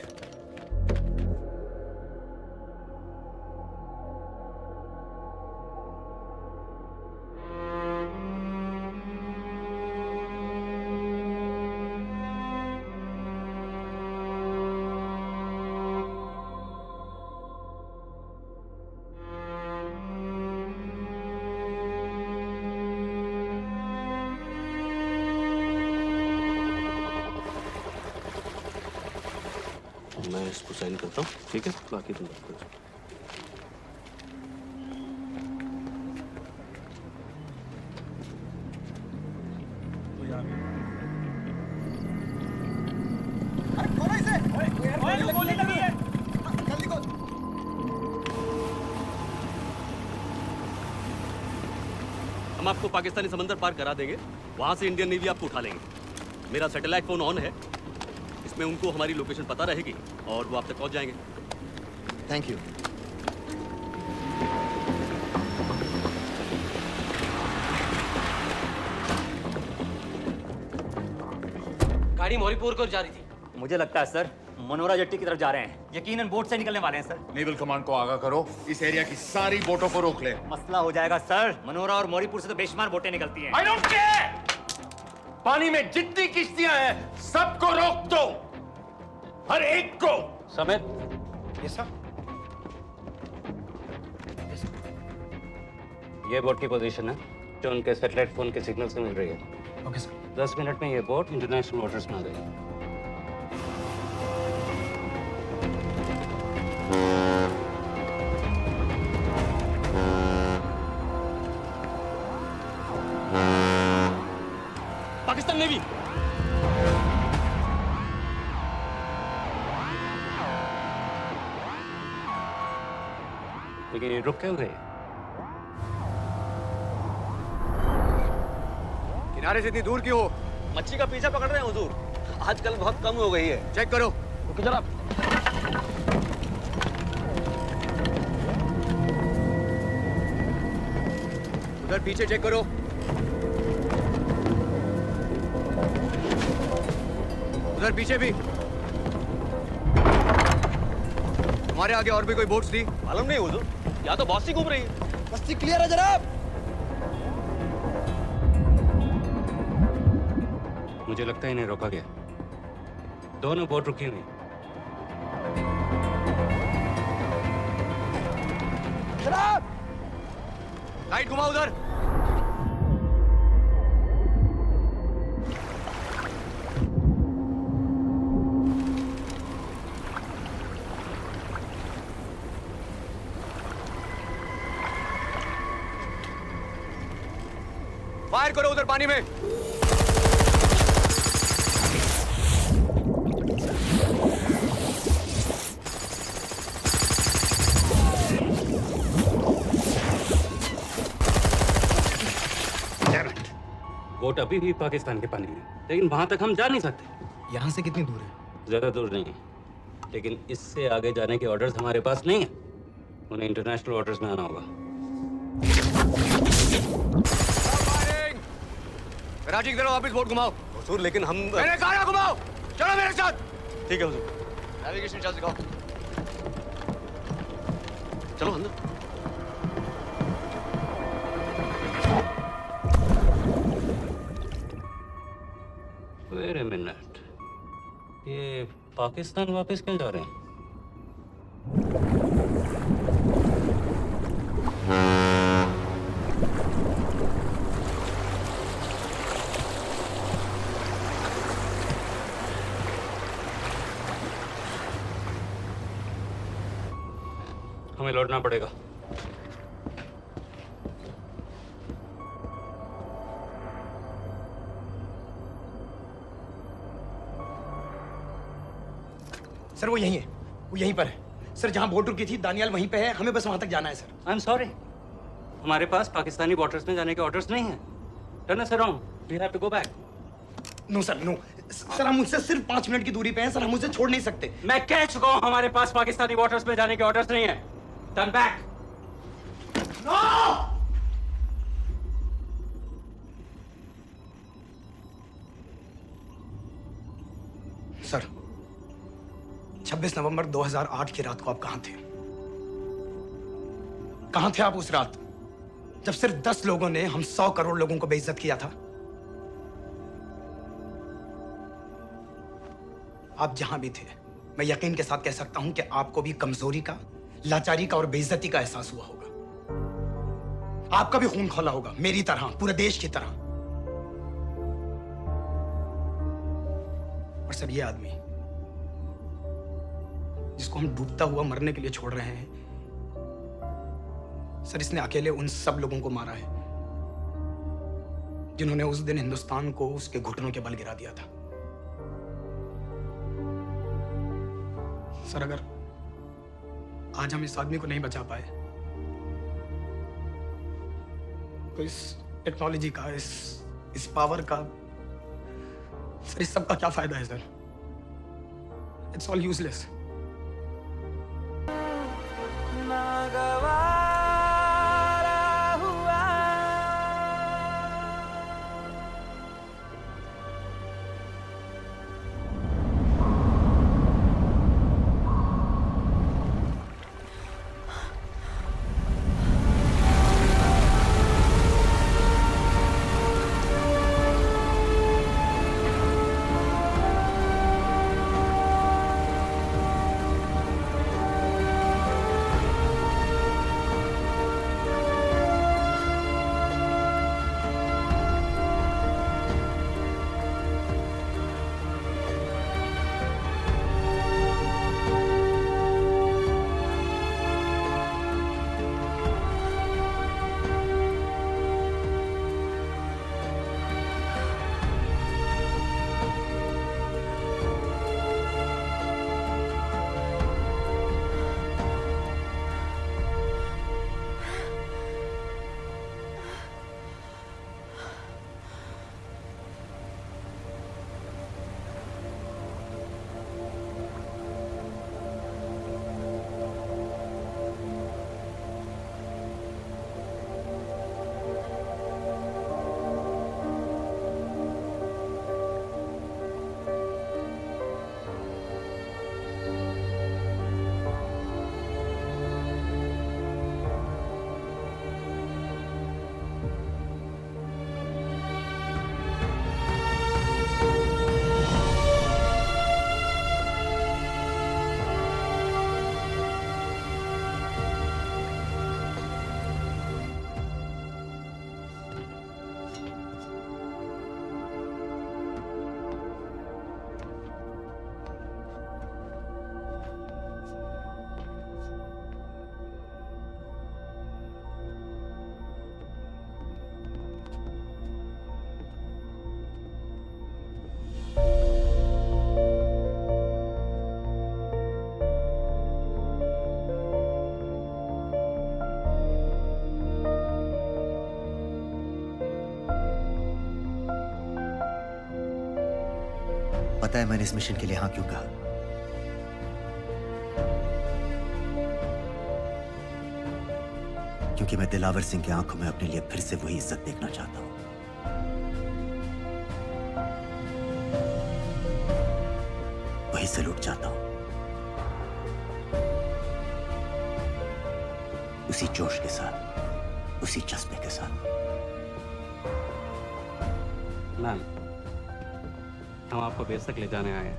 [SPEAKER 18] इसको साइन करता हूँ, ठीक है? बाकी तुम बात करो। हम आपको पाकिस्तानी समंदर पार करा देंगे, वहां से इंडियन नेवी आपको उठा लेंगे। मेरा सैटेलाइट फोन ऑन है, इसमें उनको हमारी लोकेशन पता रहेगी और वो आप तक पहुंच जाएंगे।
[SPEAKER 1] Thank you.
[SPEAKER 22] गाड़ी मौरीपुर को जा रही थी। मुझे लगता है सर मनोरा जेट्टी की तरफ जा रहे हैं। यकीनन बोट से निकलने वाले हैं सर।
[SPEAKER 5] नेवल कमांड को आगाह करो, इस एरिया की सारी बोटों को रोक ले।
[SPEAKER 22] मसला हो जाएगा सर। मनोरा और मौरीपुर से तो बेशुमार बोटें निकलती हैं।
[SPEAKER 5] I don't care! पानी में जितनी किश्तियां हैं सबको रोक दो, हर एक को।
[SPEAKER 22] समेत
[SPEAKER 10] ये सर
[SPEAKER 22] ये बोट की पोजीशन है जो उनके सैटेलाइट फोन के सिग्नल से मिल रही है।
[SPEAKER 10] Okay sir.
[SPEAKER 22] 10 मिनट में ये बोट इंटरनेशनल वाटर्स में आ गई।
[SPEAKER 18] पाकिस्तान नेवी
[SPEAKER 22] लेकिन ये रुक क्यों गए?
[SPEAKER 17] किनारे से इतनी दूर क्यों हो?
[SPEAKER 18] मच्छी का पीछा पकड़ रहे हैं हुजूर। आजकल बहुत कम हो गई है।
[SPEAKER 17] चेक करो।
[SPEAKER 18] रुको जरा।
[SPEAKER 17] उधर पीछे चेक करो। उधर पीछे भी। हमारे आगे और भी कोई बोट्स थी?
[SPEAKER 18] मालूम नहीं हुजूर, यहाँ तो बहुत सी घूम रही है।
[SPEAKER 17] बस्ती क्लियर है जनाब।
[SPEAKER 22] मुझे लगता है इन्हें रोका गया। दोनों बोट रुकी हुई।
[SPEAKER 17] जनाब लाइट घुमाओ उधर। फायर करो उधर पानी में।
[SPEAKER 22] बोट अभी भी पाकिस्तान के पानी में, लेकिन वहां तक हम जा नहीं सकते।
[SPEAKER 10] यहाँ से कितनी दूर है?
[SPEAKER 22] ज्यादा दूर नहीं है, लेकिन इससे आगे जाने के ऑर्डर्स हमारे पास नहीं है। उन्हें इंटरनेशनल वाटर्स में आना होगा।
[SPEAKER 17] राजी की तरफ वापस बोट घुमाओ।
[SPEAKER 18] हुजूर लेकिन हम
[SPEAKER 17] मैंने कहा ना घुमाओ। चलो मेरे साथ।
[SPEAKER 18] ठीक है हुजूर।
[SPEAKER 17] नेविगेशन चार्ज दिखाओ।
[SPEAKER 18] चलो अंदर।
[SPEAKER 22] वेट अ मिनट, ये पाकिस्तान वापस क्यों जा रहे हैं? हमें लौटना पड़ेगा।
[SPEAKER 10] सर वो यहीं है, वो यहीं पर है। सर जहाँ बोट रुकी थी दानियाल वहीं पे है, हमें बस वहां तक जाना है सर।
[SPEAKER 22] आई एम सॉरी, हमारे पास पाकिस्तानी वाटर्स में जाने के ऑर्डर्स नहीं है। Turn us around, we have to go back.
[SPEAKER 10] No sir no sir, हम मुझसे सिर्फ 5 मिनट की दूरी पे हैं सर, हम उसे छोड़ नहीं सकते।
[SPEAKER 22] मैं कह चुका हूं हमारे पास पाकिस्तानी वाटर्स में जाने के ऑर्डर्स नहीं है। Turn back.
[SPEAKER 10] नो! सर 26 नवंबर 2008 की रात को आप कहां थे? कहां थे आप उस रात जब सिर्फ 10 लोगों ने हम 100 करोड़ लोगों को बेइज्जत किया था? आप जहां भी थे, मैं यकीन के साथ कह सकता हूं कि आपको भी कमजोरी का, लाचारी का और बेइज्जती का एहसास हुआ होगा। आपका भी खून खौला होगा, मेरी तरह, पूरे देश की तरह। और सर ये आदमी जिसको हम डूबता हुआ मरने के लिए छोड़ रहे हैं, सर इसने अकेले उन सब लोगों को मारा है जिन्होंने उस दिन हिंदुस्तान को उसके घुटनों के बल गिरा दिया था। सर अगर आज हम इस आदमी को नहीं बचा पाए तो इस टेक्नोलॉजी का, इस पावर का, सर इस सब का क्या फायदा है सर? It's all useless.
[SPEAKER 1] पता है मैंने इस मिशन के लिए हाँ क्यों कहा? क्योंकि मैं दिलावर सिंह की आंखों में अपने लिए फिर से वही इज्जत देखना चाहता हूं, वही सैल्यूट चाहता हूं, उसी जोश के साथ, उसी जज्बे के साथ।
[SPEAKER 4] मैम, हम आपको बेस तक ले जाने आए हैं।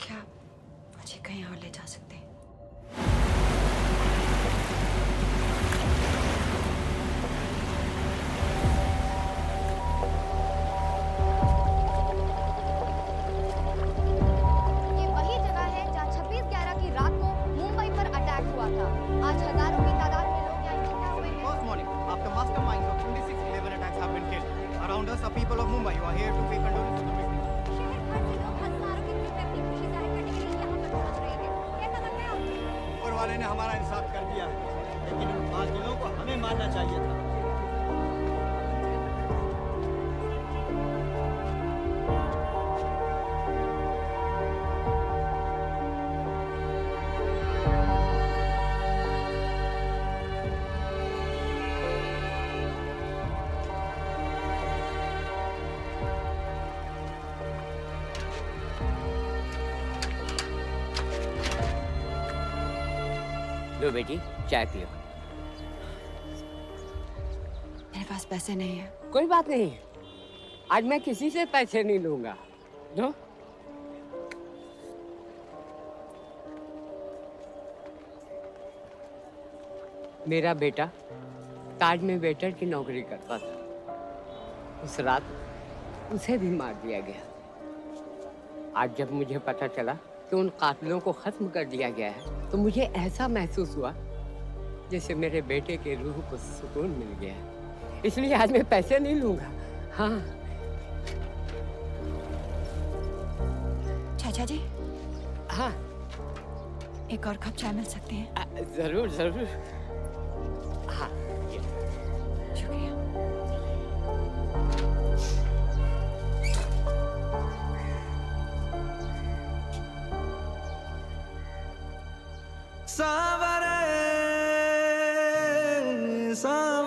[SPEAKER 12] क्या मुझे कहीं और ले जा सकते हैं?
[SPEAKER 20] ये वही जगह है जहाँ 26/11 की रात को मुंबई पर अटैक हुआ था। आज हजारों की तादाद में लोग यहाँ इकट्ठा हुए हैं।
[SPEAKER 3] First morning, after masterminds of 26/11 attacks have been killed, around us are people of Mumbai who are here to pay condolence to the victims.
[SPEAKER 20] शहर भर से लोग हजारों की संख्या में अपनी खुशी जाहिर करने के लिए यहाँ पर पहुँच रहे हैं। कैसा लगता है आपको?
[SPEAKER 3] ऊपर वाले ने हमारा इंसाफ कर दिया है, लेकिन उन बातिलों को हमें मानना चाहिए था।
[SPEAKER 9] लो बेटी, चाय पियो।
[SPEAKER 12] मेरे पास पैसे नहीं है।
[SPEAKER 9] कोई बात नहीं, आज मैं किसी से पैसे नहीं लूंगा। दो। मेरा बेटा ताज में वेटर की नौकरी करता था। उस रात उसे भी मार दिया गया। आज जब मुझे पता चला कि उन कातिलों को खत्म कर दिया गया है, तो मुझे ऐसा महसूस हुआ जैसे मेरे बेटे के रूह को सुकून मिल गया है। इसलिए आज मैं पैसे नहीं लूंगा। हाँ।
[SPEAKER 12] चाचा जी।
[SPEAKER 9] हाँ।
[SPEAKER 12] एक और कप चाय मिल सकती है?
[SPEAKER 9] जरूर जरूर। हाँ।
[SPEAKER 12] शुक्रिया।
[SPEAKER 13] सावरे सा